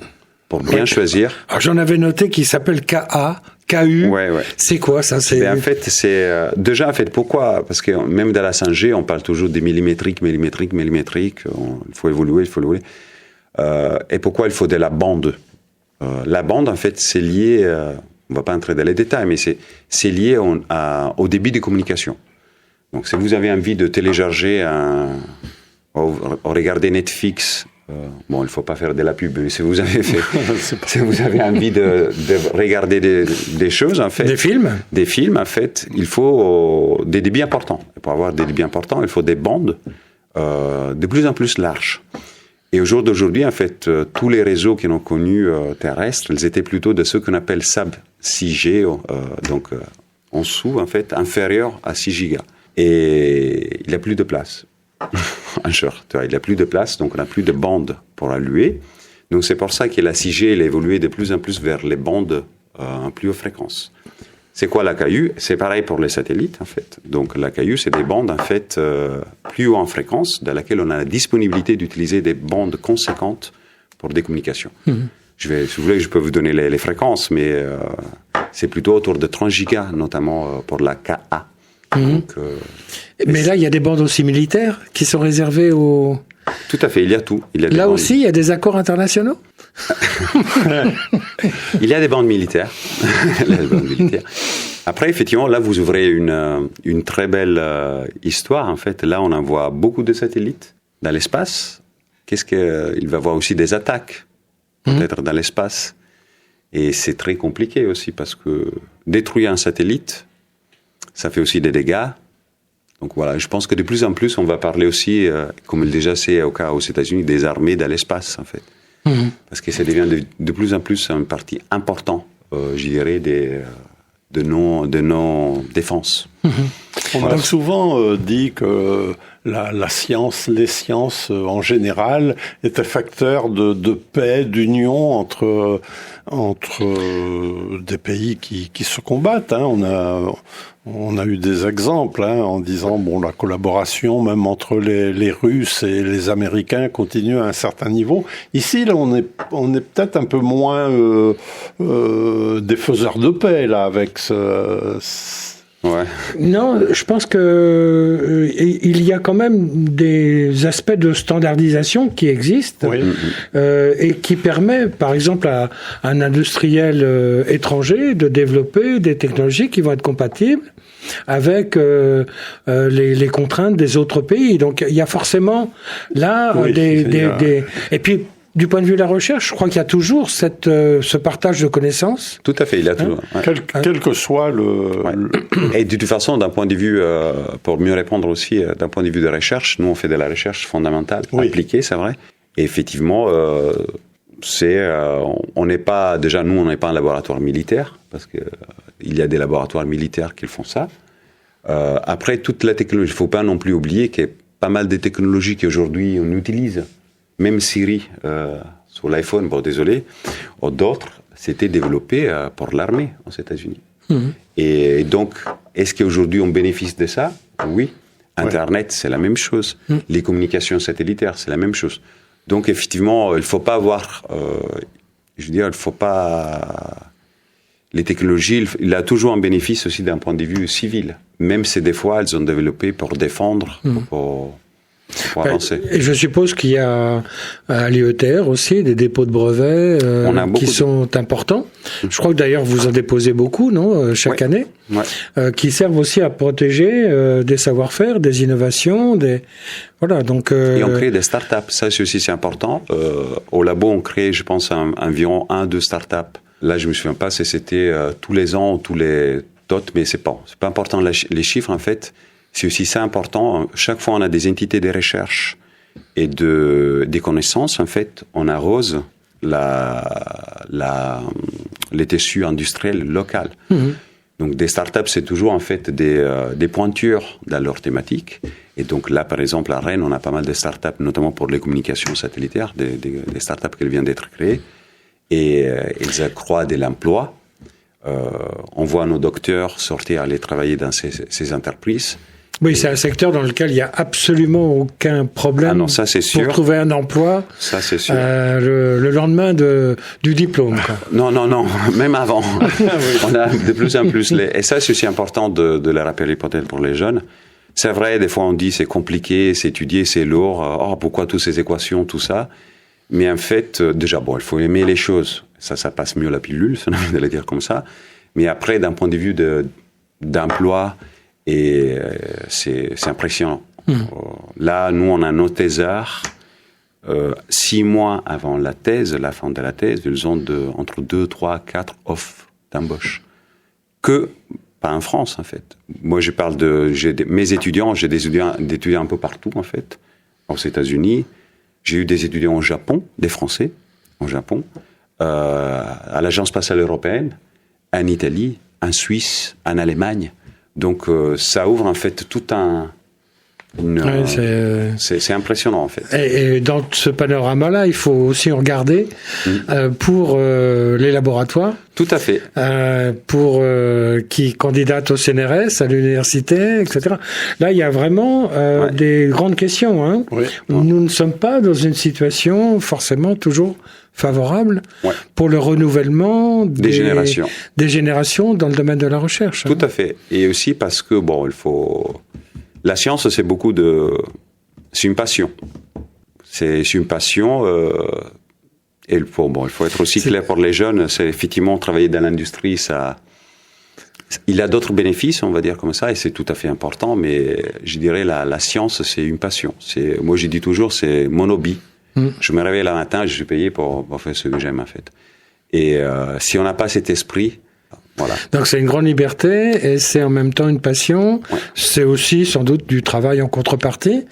bien choisir. Alors, j'en avais noté qui s'appelle KU. Ouais. C'est quoi ça ? En fait, c'est déjà en fait pourquoi ? Parce que même dans la 5G, on parle toujours des millimétriques. Il faut évoluer. Et pourquoi il faut de la bande ? La bande, en fait, c'est lié. On va pas entrer dans les détails, mais c'est lié au débit de communication. Donc, si vous avez envie de télécharger regarder Netflix. Il ne faut pas faire de la pub, mais si vous avez envie de regarder des choses, en fait. Des films, en fait, il faut des débits importants. Et pour avoir des débits importants, il faut des bandes de plus en plus larges. Et au jour d'aujourd'hui, en fait, tous les réseaux qui ont connu terrestres, ils étaient plutôt de ceux qu'on appelle sub 6G, donc en dessous, en fait, inférieur à 6 gigas. Et il n'y a plus de place. Il n'y a plus de place, donc on n'a plus de bandes pour allouer. Donc c'est pour ça que la 6G elle a évolué de plus en plus vers les bandes en plus haute fréquence. C'est quoi la KU ? C'est pareil pour les satellites, en fait. Donc la KU, c'est des bandes, en fait, plus haut en fréquence, dans laquelle on a la disponibilité d'utiliser des bandes conséquentes pour des communications. Si vous voulez, je peux vous donner les fréquences, mais c'est plutôt autour de 30 gigas, notamment pour la KA. Donc, mais là, il y a des bandes aussi militaires qui sont réservées aux... Tout à fait, il y a tout. Là aussi, il y a des accords internationaux ? Il y a des bandes militaires. Après, effectivement, là, vous ouvrez une très belle histoire. En fait, là, on envoie beaucoup de satellites dans l'espace. Il va y avoir aussi des attaques, peut-être dans l'espace. Et c'est très compliqué aussi, parce que détruire un satellite, ça fait aussi des dégâts. Donc voilà, je pense que de plus en plus, on va parler aussi, comme déjà c'est au cas aux États-Unis, des armées dans l'espace, en fait. Parce que ça devient de plus en plus une partie importante, je dirais, de nos défenses. On a souvent dit que la science, les sciences en général, étaient facteurs de paix, d'union entre des pays qui se combattent. On a eu des exemples en disant la collaboration même entre les Russes et les Américains continue à un certain niveau. Ici, là, on est peut-être un peu moins des faiseurs de paix là avec Ouais. Non, je pense que il y a quand même des aspects de standardisation qui existent, oui. Et qui permet, par exemple, à un industriel étranger de développer des technologies qui vont être compatibles avec les contraintes des autres pays. Donc il y a forcément là et puis du point de vue de la recherche, je crois qu'il y a toujours ce partage de connaissances. Tout à fait, il y a toujours. Quel que soit le... Et de toute façon, d'un point de vue, pour mieux répondre aussi, d'un point de vue de recherche, nous on fait de la recherche fondamentale, appliquée, c'est vrai. Et effectivement, on n'est pas, déjà nous on n'est pas un laboratoire militaire, parce qu'il y a des laboratoires militaires qui font ça. Après, toute la technologie, il ne faut pas non plus oublier qu'il y a pas mal de technologies qu'aujourd'hui on utilise. Même Siri sur l'iPhone, bon désolé, ou d'autres, c'était développé pour l'armée aux États-Unis. Et donc, est-ce qu'aujourd'hui on bénéficie de ça? Oui. Internet, c'est la même chose. Les communications satellitaires, c'est la même chose. Donc, effectivement, il ne faut pas avoir... il faut pas... Les technologies, il a toujours un bénéfice aussi d'un point de vue civil. Même si des fois, elles sont développées pour défendre, pour avancer. Et je suppose qu'il y a à l'IETR aussi des dépôts de brevets qui sont importants. Je crois que d'ailleurs vous en déposez beaucoup, non, chaque année, qui servent aussi à protéger des savoir-faire, des innovations, voilà. Donc et on crée des startups. Ça c'est important. Au labo, on crée, je pense, environ 1-2 startups. Là, je me souviens pas si c'était tous les ans ou tous les autres, mais c'est pas important. Les chiffres, en fait. C'est aussi ça important. Chaque fois, on a des entités de recherche et des connaissances. En fait, on arrose les tissus industriels locaux. Donc, des startups, c'est toujours en fait des pointures dans leur thématique. Et donc là, par exemple, à Rennes, on a pas mal de startups, notamment pour les communications satellitaires, des startups qui viennent d'être créées. Et ils accroissent de l'emploi. On voit nos docteurs sortir, aller travailler dans ces entreprises. Oui, c'est un secteur dans lequel il n'y a absolument aucun problème pour trouver un emploi. Ça, c'est sûr. Le lendemain du diplôme. Quoi. Non, même avant. On a de plus en plus. Et ça, c'est aussi important de le rappeler peut-être pour les jeunes. C'est vrai, des fois on dit c'est compliqué, c'est étudié, c'est lourd. Pourquoi toutes ces équations, tout ça? Mais en fait, déjà, il faut aimer les choses. Ça passe mieux la pilule, ça n'a rien de le dire comme ça. Mais après, d'un point de vue d'emploi, et c'est impressionnant. Là, nous, on a nos thésards. 6 mois avant la fin de la thèse, ils ont entre 2, 3, 4 offres d'embauche. Pas en France, en fait. Moi, je parle mes étudiants, j'ai des étudiants un peu partout, en fait. Aux États-Unis, j'ai eu des étudiants au Japon, des Français, au Japon, à l'Agence spatiale européenne, en Italie, en Suisse, en Allemagne. Donc, ça ouvre en fait tout c'est impressionnant en fait. Et dans ce panorama-là, il faut aussi regarder pour les laboratoires. Tout à fait. Pour qui candidatent au CNRS, à l'université, etc. Là, il y a vraiment des grandes questions. Hein. Oui. Nous ne sommes pas dans une situation forcément toujours favorable pour le renouvellement des générations dans le domaine de la recherche. Tout à fait. Et aussi parce que, la science, c'est c'est une passion. C'est une passion, et il faut être aussi clair pour les jeunes, c'est effectivement travailler dans l'industrie, il a d'autres bénéfices, on va dire comme ça, et c'est tout à fait important, mais je dirais la science, c'est une passion. Moi, je dis toujours, c'est mon hobby. Je me réveille le matin, je suis payé pour faire ce que j'aime, en fait. Et si on n'a pas cet esprit, voilà. Donc c'est une grande liberté et c'est en même temps une passion. C'est aussi sans doute du travail en contrepartie,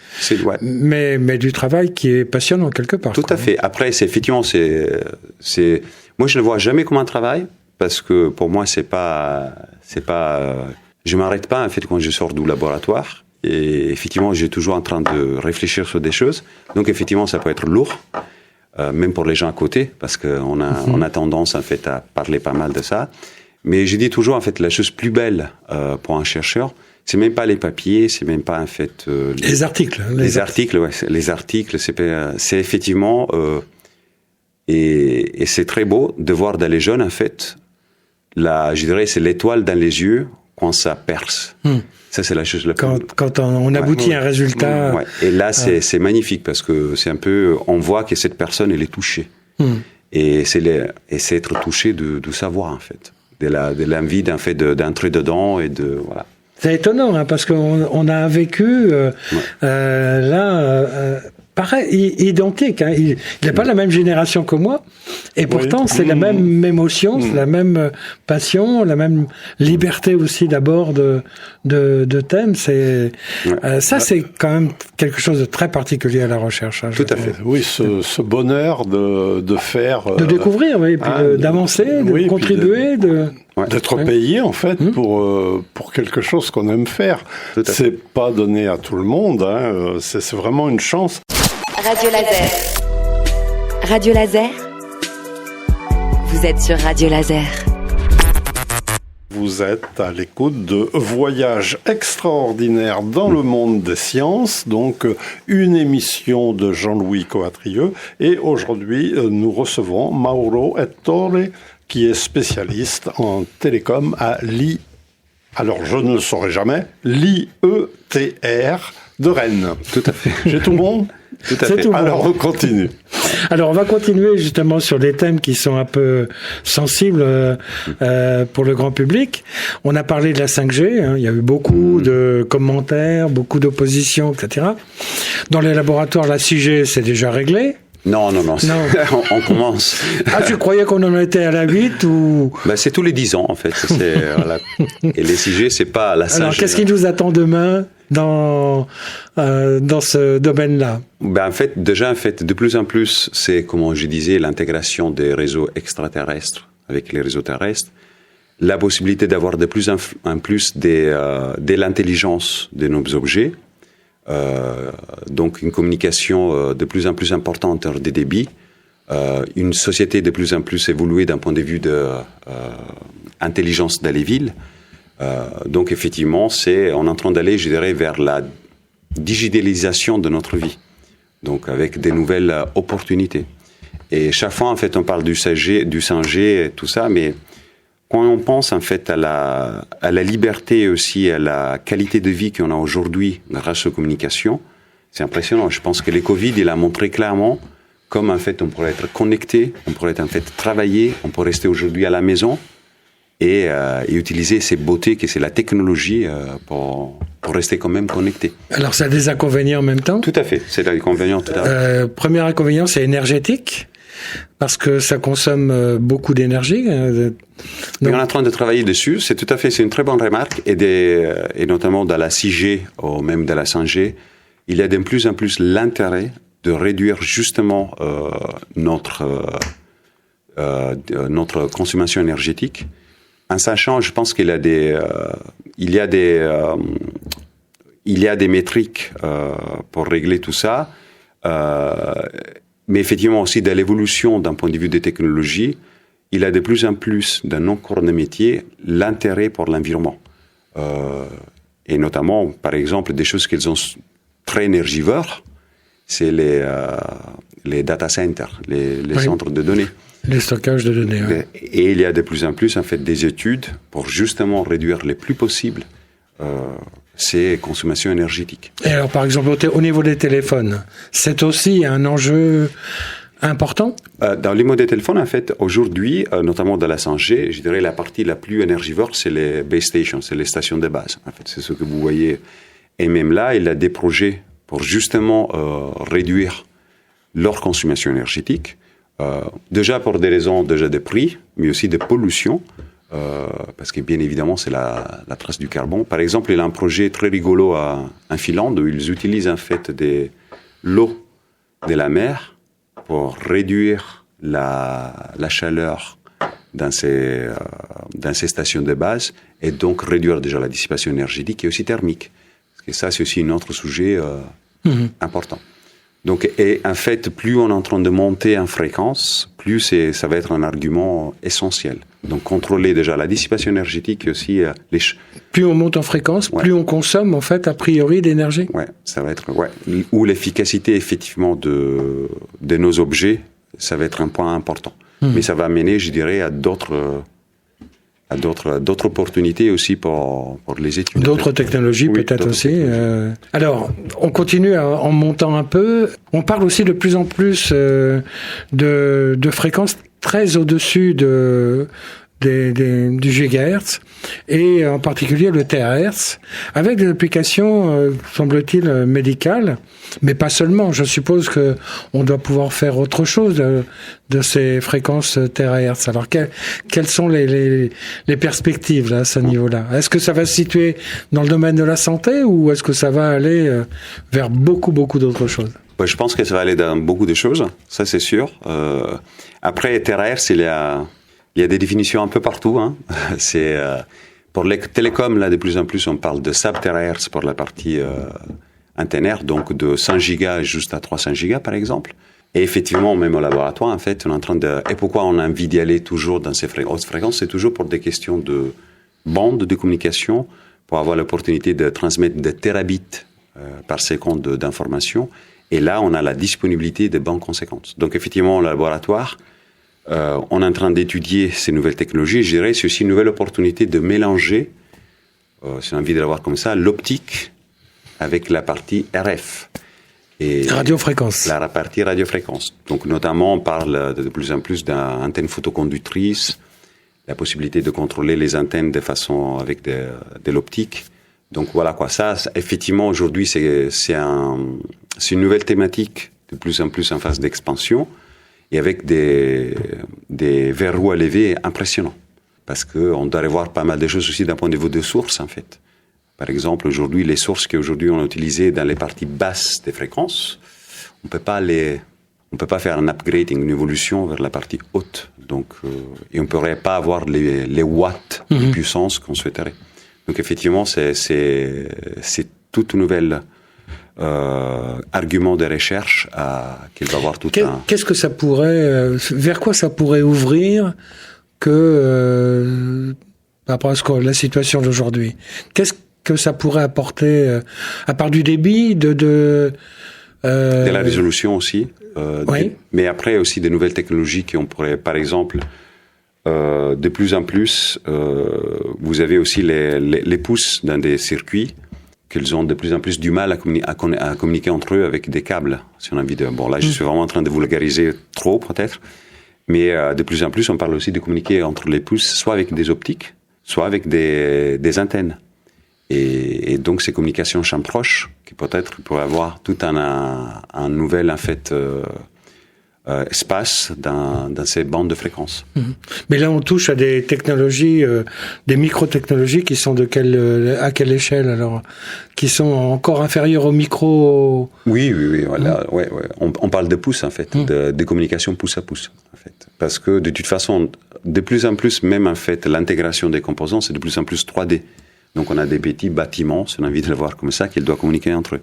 mais du travail qui est passionnant quelque part. Tout à fait. Après, effectivement, moi je ne le vois jamais comme un travail parce que pour moi c'est pas, je m'arrête pas en fait quand je sors du laboratoire. Et effectivement, j'ai toujours en train de réfléchir sur des choses. Donc effectivement, ça peut être lourd, même pour les gens à côté, parce qu'on a tendance en fait à parler pas mal de ça. Mais je dis toujours en fait la chose plus belle pour un chercheur, c'est même pas les papiers, c'est même pas en fait les articles. Les articles, c'est effectivement et c'est très beau de voir dans les jeunes en fait, je dirais c'est l'étoile dans les yeux quand ça perce. Ça, c'est la chose la plus... Quand on aboutit à un résultat... Et là, c'est magnifique parce que c'est un peu... On voit que cette personne, elle est touchée. Et c'est être touché de savoir, en fait. De l'envie, en fait, d'entrer dedans et de... Voilà. C'est étonnant, hein, parce qu'on a un vécu pareil, identique. Hein. Il n'a pas la même génération que moi, et pourtant c'est la même émotion, c'est la même passion, la même liberté aussi d'abord de thème. C'est c'est quand même quelque chose de très particulier à la recherche. Hein, tout à fait. Oui, ce bonheur de faire, de découvrir, oui, puis d'avancer, de contribuer, d'être payé en fait pour quelque chose qu'on aime faire. C'est pas donné à tout le monde. Hein. C'est vraiment une chance. Radio Laser. Radio Laser. Vous êtes sur Radio Laser. Vous êtes à l'écoute de Voyages extraordinaires dans le monde des sciences, donc une émission de Jean-Louis Coatrieux. Et aujourd'hui, nous recevons Mauro Ettore, qui est spécialiste en télécom à alors je ne le saurai jamais, l'IETR de Rennes. Tout à fait. J'ai tout bon ? Tout à fait. Alors on continue. Alors on va continuer justement sur des thèmes qui sont un peu sensibles pour le grand public. On a parlé de la 5G, hein, il y a eu beaucoup de commentaires, beaucoup d'oppositions, etc. Dans les laboratoires, la 6G c'est déjà réglé. Non. On commence. Ah, tu croyais qu'on en était à la 8 ou... C'est tous les 10 ans, en fait. Et les 6G, c'est pas la 5G. Alors, qu'est-ce qui nous attend demain dans ce domaine-là? En fait, de plus en plus, c'est, comme je disais, l'intégration des réseaux extraterrestres avec les réseaux terrestres. La possibilité d'avoir de plus en plus de l'intelligence de nos objets. Donc une communication de plus en plus importante en termes de débit, une société de plus en plus évoluée d'un point de vue de intelligence dans les villes. Donc effectivement, on est en train d'aller, je dirais, vers la digitalisation de notre vie. Donc avec des nouvelles opportunités. Et chaque fois, en fait, on parle du 5G et tout ça, mais quand on pense en fait à la liberté et aussi à la qualité de vie qu'on a aujourd'hui grâce aux communications, c'est impressionnant. Je pense que le Covid, il a montré clairement comme en fait on pourrait être connecté, on pourrait en fait travailler, on peut rester aujourd'hui à la maison et utiliser ces beautés que c'est la technologie pour rester quand même connecté. Alors ça a des inconvénients en même temps ? Tout à fait, c'est l'inconvénient tout à fait. Premier inconvénient, c'est énergétique. Parce que ça consomme beaucoup d'énergie. Donc... On est en train de travailler dessus. C'est une très bonne remarque. Et notamment dans la 6G ou même dans la 5G, il y a de plus en plus l'intérêt de réduire justement notre consommation énergétique. En sachant, je pense qu'il y a des métriques pour régler tout ça. Mais effectivement aussi de l'évolution d'un point de vue des technologies, il y a de plus en plus dans nos corps de métier l'intérêt pour l'environnement. Et notamment, par exemple, des choses qui sont très énergivores, c'est les data centers, les centres de données. Les stockages de données. Oui. Et il y a de plus en plus en fait des études pour justement réduire le plus possible ces consommations énergétiques. Et alors, par exemple, au niveau des téléphones, c'est aussi un enjeu important ? Dans les modes de téléphone, en fait, aujourd'hui, notamment dans la 5G, je dirais la partie la plus énergivore, c'est les base stations, c'est les stations de base. En fait, c'est ce que vous voyez. Et même là, il y a des projets pour justement réduire leur consommation énergétique. Déjà pour des raisons de prix, mais aussi de pollution. Parce que bien évidemment c'est la trace du carbone. Par exemple, il y a un projet très rigolo en Finlande où ils utilisent en fait l'eau de la mer pour réduire la chaleur dans ces stations de base et donc réduire déjà la dissipation énergétique et aussi thermique. Parce que ça c'est aussi un autre sujet important. Donc, et en fait, plus on est en train de monter en fréquence, plus ça va être un argument essentiel. Donc, contrôler déjà la dissipation énergétique et aussi Plus on monte en fréquence, plus on consomme, en fait, a priori, d'énergie. Ouais, ça va être... Ou l'efficacité, effectivement, de nos objets, ça va être un point important. Mais ça va mener, je dirais, à d'autres opportunités aussi pour les études. D'autres technologies peut-être aussi. Alors, on continue en montant un peu. On parle aussi de plus en plus de fréquences très au-dessus du gigahertz, et en particulier le terahertz, avec des applications, semble-t-il, médicales, mais pas seulement. Je suppose que on doit pouvoir faire autre chose de ces fréquences terahertz. Alors, quelles sont les perspectives là, à ce niveau-là? Est-ce que ça va se situer dans le domaine de la santé, ou est-ce que ça va aller vers beaucoup d'autres choses? Je pense que ça va aller dans beaucoup de choses, ça c'est sûr. Après, terahertz, il y a des définitions un peu partout. Hein. C'est pour les télécoms, là, de plus en plus, on parle de sub-terahertz pour la partie antennaire, donc de 100 gigas juste à 300 gigas, par exemple. Et effectivement, même au laboratoire, en fait, on est en train de... Et pourquoi on a envie d'y aller toujours dans ces hautes fréquences? C'est toujours pour des questions de bandes de communication, pour avoir l'opportunité de transmettre des terabits par seconde d'informations. Et là, on a la disponibilité de bandes conséquentes. Donc, effectivement, au laboratoire, on est en train d'étudier ces nouvelles technologies. Je dirais, c'est aussi une nouvelle opportunité de mélanger, si on a envie de l'avoir comme ça, l'optique avec la partie RF. Et radiofréquence. La partie radiofréquence. Donc, notamment, on parle de plus en plus d'antennes photoconductrices, la possibilité de contrôler les antennes de façon avec de l'optique. Donc, voilà quoi. Ça, effectivement, aujourd'hui, c'est une nouvelle thématique de plus en plus en phase d'expansion, et avec des verrous à lever impressionnants. Parce qu'on doit revoir pas mal de choses aussi d'un point de vue de sources, en fait. Par exemple, aujourd'hui, les sources qu'aujourd'hui on a utilisées dans les parties basses des fréquences, on peut pas faire un upgrading, une évolution vers la partie haute. Donc, et on pourrait pas avoir les watts de puissance qu'on souhaiterait. Donc, effectivement, c'est toute une nouvelle argument de recherche qu'il va avoir tout un... Qu'est-ce que ça pourrait... vers quoi ça pourrait ouvrir que... par rapport à la situation d'aujourd'hui? Qu'est-ce que ça pourrait apporter, à part du débit, de la résolution aussi. Oui. Mais après aussi des nouvelles technologies qui on pourrait, par exemple, de plus en plus, vous avez aussi les pouces dans des circuits qu'ils ont de plus en plus du mal à communiquer entre eux avec des câbles, si on a envie de... Bon, là, je suis vraiment en train de vulgariser trop, peut-être, mais de plus en plus, on parle aussi de communiquer entre les pouces, soit avec des optiques, soit avec des antennes. Et donc, ces communications champ proche, qui peut-être pourraient avoir tout un nouvel, en fait, espace dans ces bandes de fréquences. Mais là, on touche à des technologies, des micro-technologies qui sont à quelle échelle, alors? Qui sont encore inférieures au micro... Oui, voilà, ouais. On parle de pouces, en fait, de communication pouce à pouce, en fait. Parce que, de toute façon, de plus en plus, même, en fait, l'intégration des composants, c'est de plus en plus 3D. Donc, on a des petits bâtiments, si on a envie de le voir comme ça, qu'ils doivent communiquer entre eux.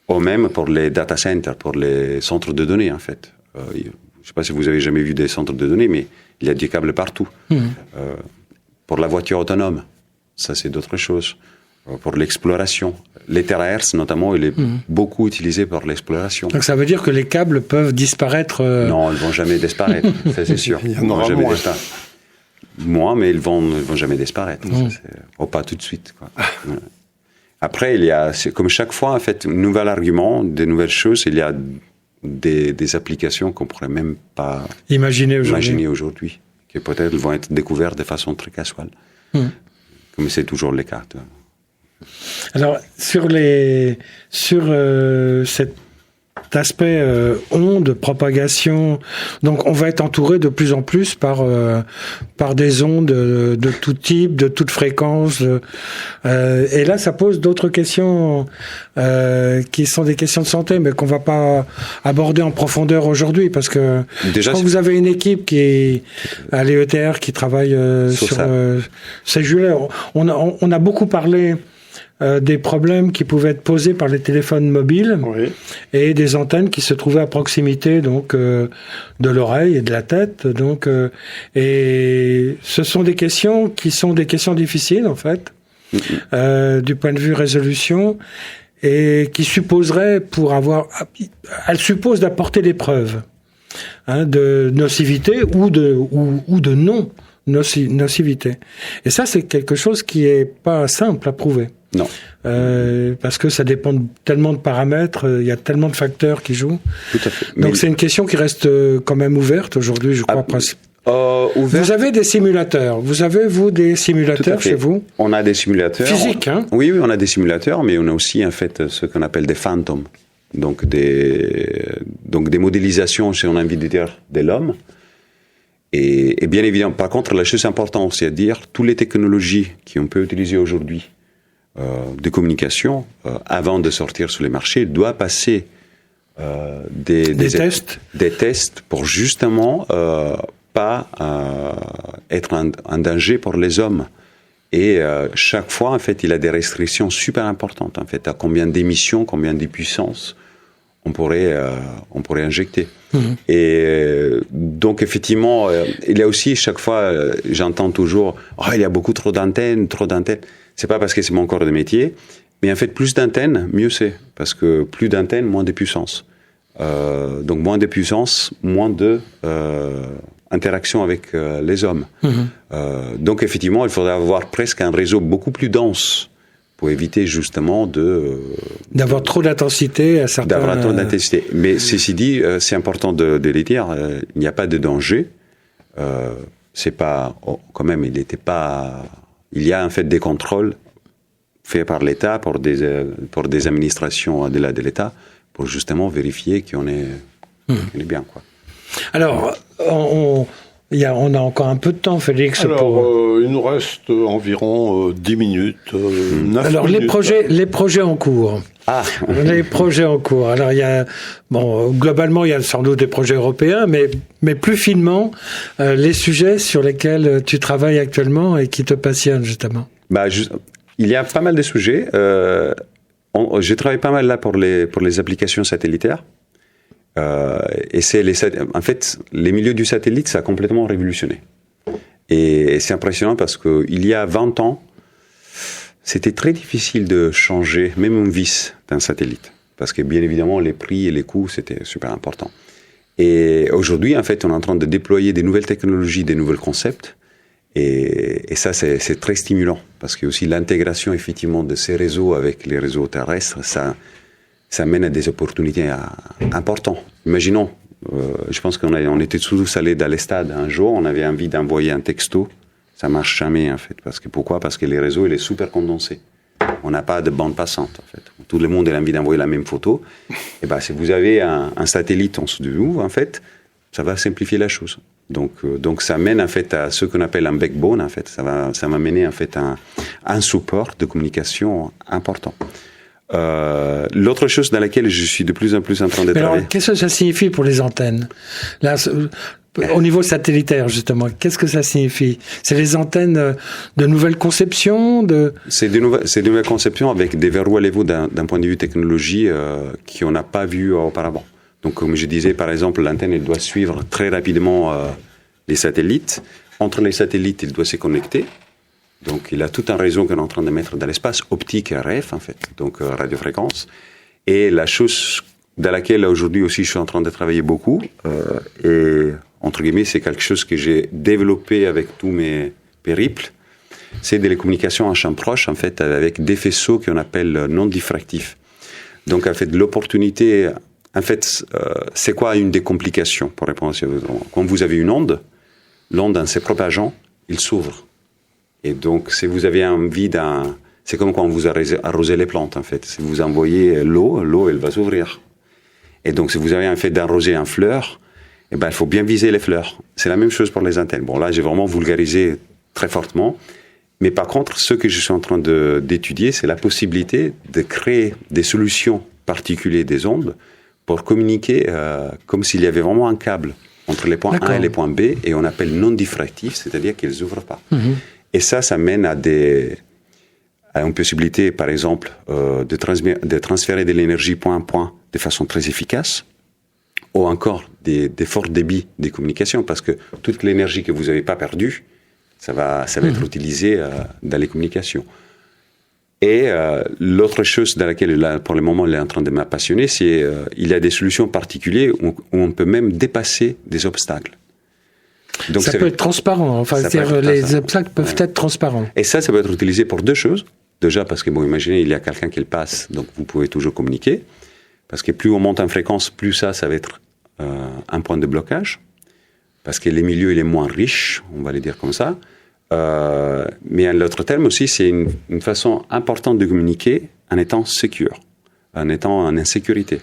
Ou même pour les data centers, pour les centres de données, en fait. Je ne sais pas si vous avez jamais vu des centres de données, mais il y a des câbles partout. Pour la voiture autonome, ça c'est d'autres choses. Pour l'exploration. Les terahertz, notamment, il est beaucoup utilisé pour l'exploration. Donc ça veut dire que les câbles peuvent disparaître Non, ils ne vont jamais disparaître, ça c'est sûr. Il y en aura moins, mais ils vont jamais disparaître. Oh, pas tout de suite, quoi. Après, c'est comme chaque fois, en fait, un nouvel argument, des nouvelles choses, il y a des applications qu'on pourrait même pas imaginer aujourd'hui, qui peut-être vont être découvertes de façon très casuale, comme c'est toujours le cas. Alors, sur cet aspect onde, propagation, donc on va être entouré de plus en plus par des ondes de tout type, de toute fréquence, et là ça pose d'autres questions qui sont des questions de santé, mais qu'on va pas aborder en profondeur aujourd'hui, parce que déjà, quand vous avez une équipe qui est à l'EETR qui travaille sur ces jeux-là, on a beaucoup parlé des problèmes qui pouvaient être posés par les téléphones mobiles et des antennes qui se trouvaient à proximité donc de l'oreille et de la tête, donc et ce sont des questions qui sont des questions difficiles en fait du point de vue résolution, et qui supposeraient elles supposent d'apporter des preuves de nocivité ou de non nocivité, et ça c'est quelque chose qui est pas simple à prouver. Non. Parce que ça dépend tellement de paramètres, il y a tellement de facteurs qui jouent. Tout à fait. Donc c'est une question qui reste quand même ouverte aujourd'hui, je crois. Vous avez des simulateurs. Vous avez, vous, des simulateurs chez vous? On a des simulateurs. Physiques, hein? Oui, on a des simulateurs, mais on a aussi, en fait, ce qu'on appelle des phantoms. Donc des modélisations, si on a envie de dire, de l'homme. Et bien évidemment, par contre, la chose importante, c'est à dire, toutes les technologies qu'on peut utiliser aujourd'hui de communication, avant de sortir sur les marchés, doivent passer des tests pour justement pas être un danger pour les hommes. Et chaque fois, en fait, il a des restrictions super importantes, en fait, à combien d'émissions, combien de puissance on pourrait injecter. Et donc, effectivement, il y a aussi, chaque fois, j'entends toujours, il y a beaucoup trop d'antennes. C'est pas parce que c'est mon corps de métier, mais en fait, plus d'antennes, mieux c'est. Parce que plus d'antennes, moins de puissance. Donc, moins de puissance, moins de interaction avec les hommes. Donc, effectivement, il faudrait avoir presque un réseau beaucoup plus dense pour éviter justement d'avoir trop d'intensité à certains... D'avoir trop d'intensité. Mais ceci dit, c'est important de le dire, il n'y a pas de danger. C'est pas... quand même, il y a en fait des contrôles faits par l'État pour des administrations au-delà de l'État pour justement vérifier qu'on est bien, quoi. Alors, on a encore un peu de temps, Félix. Il nous reste environ 10 minutes. 9 Alors, minutes. les projets en cours. Les projets en cours. Alors, globalement, il y a sans doute des projets européens, mais plus finement, les sujets sur lesquels tu travailles actuellement et qui te passionnent, justement. Il y a pas mal de sujets. Je travaille pas mal là pour les applications satellitaires. Et en fait, les milieux du satellite, ça a complètement révolutionné. Et c'est impressionnant parce qu'il y a 20 ans, c'était très difficile de changer même une vis d'un satellite. Parce que bien évidemment, les prix et les coûts, c'était super important. Et aujourd'hui, en fait, on est en train de déployer des nouvelles technologies, des nouveaux concepts. Et ça, c'est très stimulant. Parce que aussi l'intégration, effectivement, de ces réseaux avec les réseaux terrestres, ça mène à des opportunités importantes. Imaginons, je pense qu'on était tous allés dans les stades un jour, on avait envie d'envoyer un texto, ça marche jamais en fait. Pourquoi ? Parce que les réseaux, il est super condensé. On n'a pas de bande passante en fait. Tout le monde a envie d'envoyer la même photo. Et si vous avez un satellite en dessous de vous, en fait, ça va simplifier la chose. Donc ça mène en fait à ce qu'on appelle un backbone en fait. Ça va mener en fait à un support de communication important. L'autre chose dans laquelle je suis de plus en plus en train de travailler. Alors, qu'est-ce que ça signifie pour les antennes ? Là, au niveau satellitaire, justement, qu'est-ce que ça signifie ? C'est les antennes de nouvelles conceptions C'est de nouvelles conceptions avec des verrous à l'évo d'un point de vue technologie qu'on n'a pas vu auparavant. Donc, comme je disais, par exemple, l'antenne, elle doit suivre très rapidement les satellites. Entre les satellites, il doit se connecter. Donc, il a tout un réseau qu'on est en train de mettre dans l'espace, optique et RF, en fait, donc radiofréquence. Et la chose dans laquelle, aujourd'hui aussi, je suis en train de travailler beaucoup, et, entre guillemets, c'est quelque chose que j'ai développé avec tous mes périples, c'est des communications en champ proche, en fait, avec des faisceaux qu'on appelle non diffractifs. Donc, en fait, l'opportunité... En fait, c'est quoi une des complications, pour répondre à cette question ? Quand vous avez une onde, l'onde, en se propageant, il s'ouvre. Et donc, si vous avez envie c'est comme quand vous arrosez les plantes, en fait. Si vous envoyez l'eau, elle va s'ouvrir. Et donc, si vous avez en fait d'arroser une fleur, il faut bien viser les fleurs. C'est la même chose pour les antennes. Bon, là, j'ai vraiment vulgarisé très fortement. Mais par contre, ce que je suis en train d'étudier, c'est la possibilité de créer des solutions particulières des ondes pour communiquer comme s'il y avait vraiment un câble entre les points A et les points B, et on appelle non diffractif, c'est-à-dire qu'ils n'ouvrent pas. Et ça mène à une possibilité, par exemple, de transférer de l'énergie point à point de façon très efficace, ou encore des forts débits de communication, parce que toute l'énergie que vous n'avez pas perdue, ça va être utilisé dans les communications. Et l'autre chose dans laquelle, là, pour le moment, elle est en train de m'appassionner, c'est il y a des solutions particulières où on peut même dépasser des obstacles. Donc, ça peut être transparent. Enfin, les obstacles peuvent être transparents. Et ça peut être utilisé pour deux choses. Déjà, parce que, imaginez, il y a quelqu'un qui le passe, donc vous pouvez toujours communiquer. Parce que plus on monte en fréquence, plus ça va être un point de blocage. parce que les milieux il est moins riche, on va les dire comme ça. Mais l'autre terme aussi, c'est une façon importante de communiquer en étant secure, en étant en insécurité.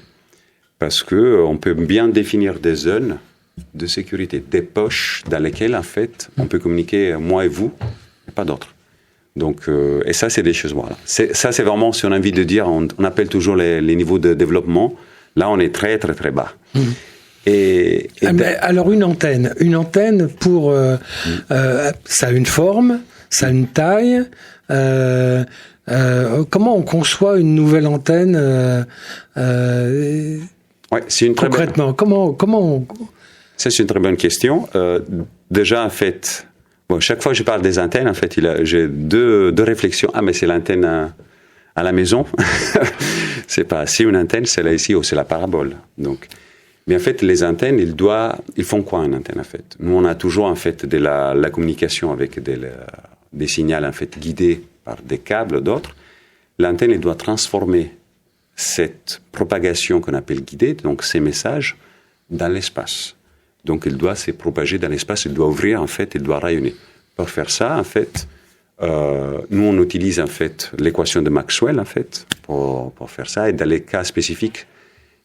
Parce qu'on peut bien définir des zones de sécurité, des poches dans lesquelles, en fait, on peut communiquer moi et vous, et pas d'autres. Donc, et ça, c'est des choses, voilà. Ça, c'est vraiment, si on a envie de dire, on appelle toujours les niveaux de développement. Là, on est très, très, très bas. Mais alors, une antenne pour... ça a une forme, ça a une taille. Comment on conçoit une nouvelle antenne ouais, c'est une très concrètement, comment on... Ça, c'est une très bonne question. Déjà, en fait... Bon, chaque fois que je parle des antennes, en fait, j'ai deux réflexions. Ah, mais c'est l'antenne à la maison. C'est pas si une antenne, c'est là ici ou c'est la parabole. Donc, mais en fait, les antennes, ils font quoi une antenne en fait? Nous, on a toujours en fait de la communication avec des signaux en fait guidés par des câbles d'autres. L'antenne, elle doit transformer cette propagation qu'on appelle guidée, donc ces messages, dans l'espace. Donc, il doit se propager dans l'espace, il doit ouvrir, en fait, il doit rayonner. Pour faire ça, en fait, nous, on utilise, en fait, l'équation de Maxwell, en fait, pour faire ça. Et dans les cas spécifiques,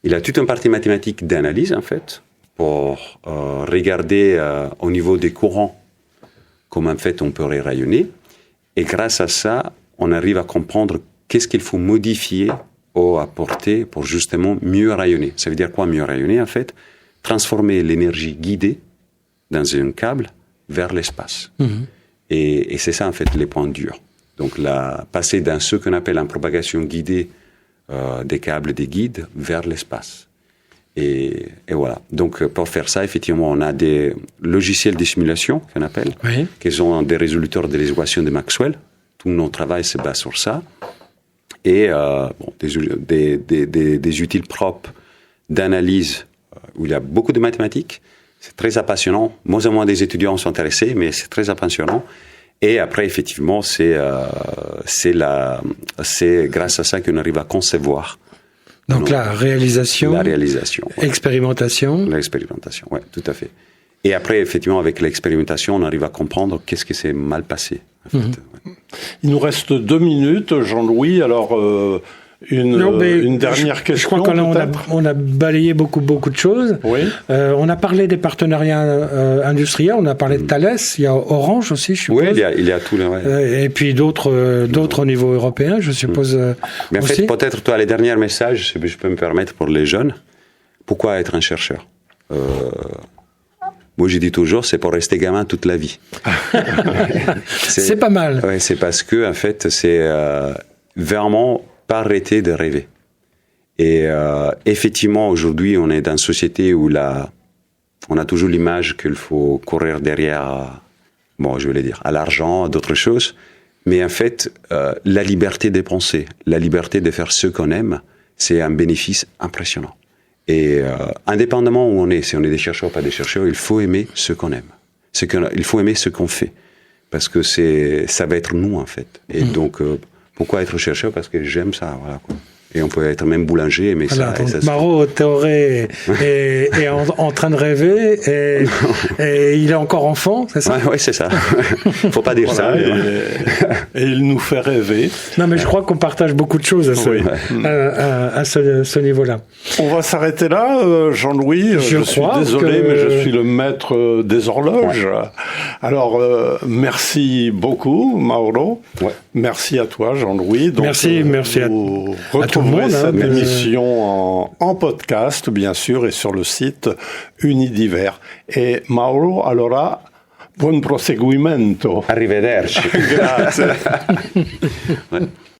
il a toute une partie mathématique d'analyse, en fait, pour regarder au niveau des courants comment, en fait, on peut rayonner. Et grâce à ça, on arrive à comprendre qu'est-ce qu'il faut modifier ou apporter pour justement mieux rayonner. Ça veut dire quoi, mieux rayonner, en fait? Transformer l'énergie guidée dans un câble vers l'espace. Et c'est ça, en fait, les points durs. Donc, passer dans ce qu'on appelle une propagation guidée des câbles, des guides, vers l'espace. Et voilà. Donc, pour faire ça, effectivement, on a des logiciels de simulation, qu'on appelle, qui sont des résoluteurs de l'équation de Maxwell. Tout notre travail se base sur ça. Et des outils propres d'analyse où il y a beaucoup de mathématiques. C'est très passionnant. Moins en moins des étudiants sont intéressés, mais c'est très passionnant. Et après, effectivement, c'est grâce à ça qu'on arrive à concevoir. Donc la réalisation. Ouais. Expérimentation. L'expérimentation, oui, tout à fait. Et après, effectivement, avec l'expérimentation, on arrive à comprendre qu'est-ce qui s'est mal passé. En fait. Ouais. Il nous reste 2 minutes, Jean-Louis. Alors... Une dernière question. Je crois qu'on a balayé beaucoup de choses. Oui. On a parlé des partenariats industriels, on a parlé de Thales, il y a Orange aussi, je suppose. Oui, il y a tous les... et puis d'autres au niveau européen, je suppose. Mais en aussi. fait, peut-être, toi, les derniers messages, si je peux me permettre pour les jeunes, pourquoi être un chercheur? Moi, j'ai dit toujours, c'est pour rester gamin toute la vie. C'est pas mal. Oui, c'est parce que, en fait, c'est vraiment... pas arrêter de rêver. Et effectivement, aujourd'hui, on est dans une société où on a toujours l'image qu'il faut courir derrière, je vais le dire, à l'argent, à d'autres choses. Mais en fait, la liberté de penser, la liberté de faire ce qu'on aime, c'est un bénéfice impressionnant. Et indépendamment où on est, si on est des chercheurs ou pas des chercheurs, il faut aimer ce qu'on aime. Il faut aimer ce qu'on fait. Parce que ça va être nous, en fait. Et donc... pourquoi être chercheur? Parce que j'aime ça, voilà, quoi. Et on peut être même boulanger, mais voilà, ça... Maro Théoré est en train de rêver, et il est encore enfant, c'est ça? Oui, c'est ça. Faut pas dire ça. Et il nous fait rêver. Non, mais je crois qu'on partage beaucoup de choses à ce niveau-là. On va s'arrêter là, Jean-Louis. Je suis désolé, mais je suis le maître des horloges. Ouais. Alors, merci beaucoup, Mauro. Ouais. Merci à toi, Jean-Louis. Donc, merci à tout le monde. Cette émission en podcast, bien sûr, et sur le site Unidiver. Et Mauro, allora, buon proseguimento. Arrivederci. Grazie. Ouais.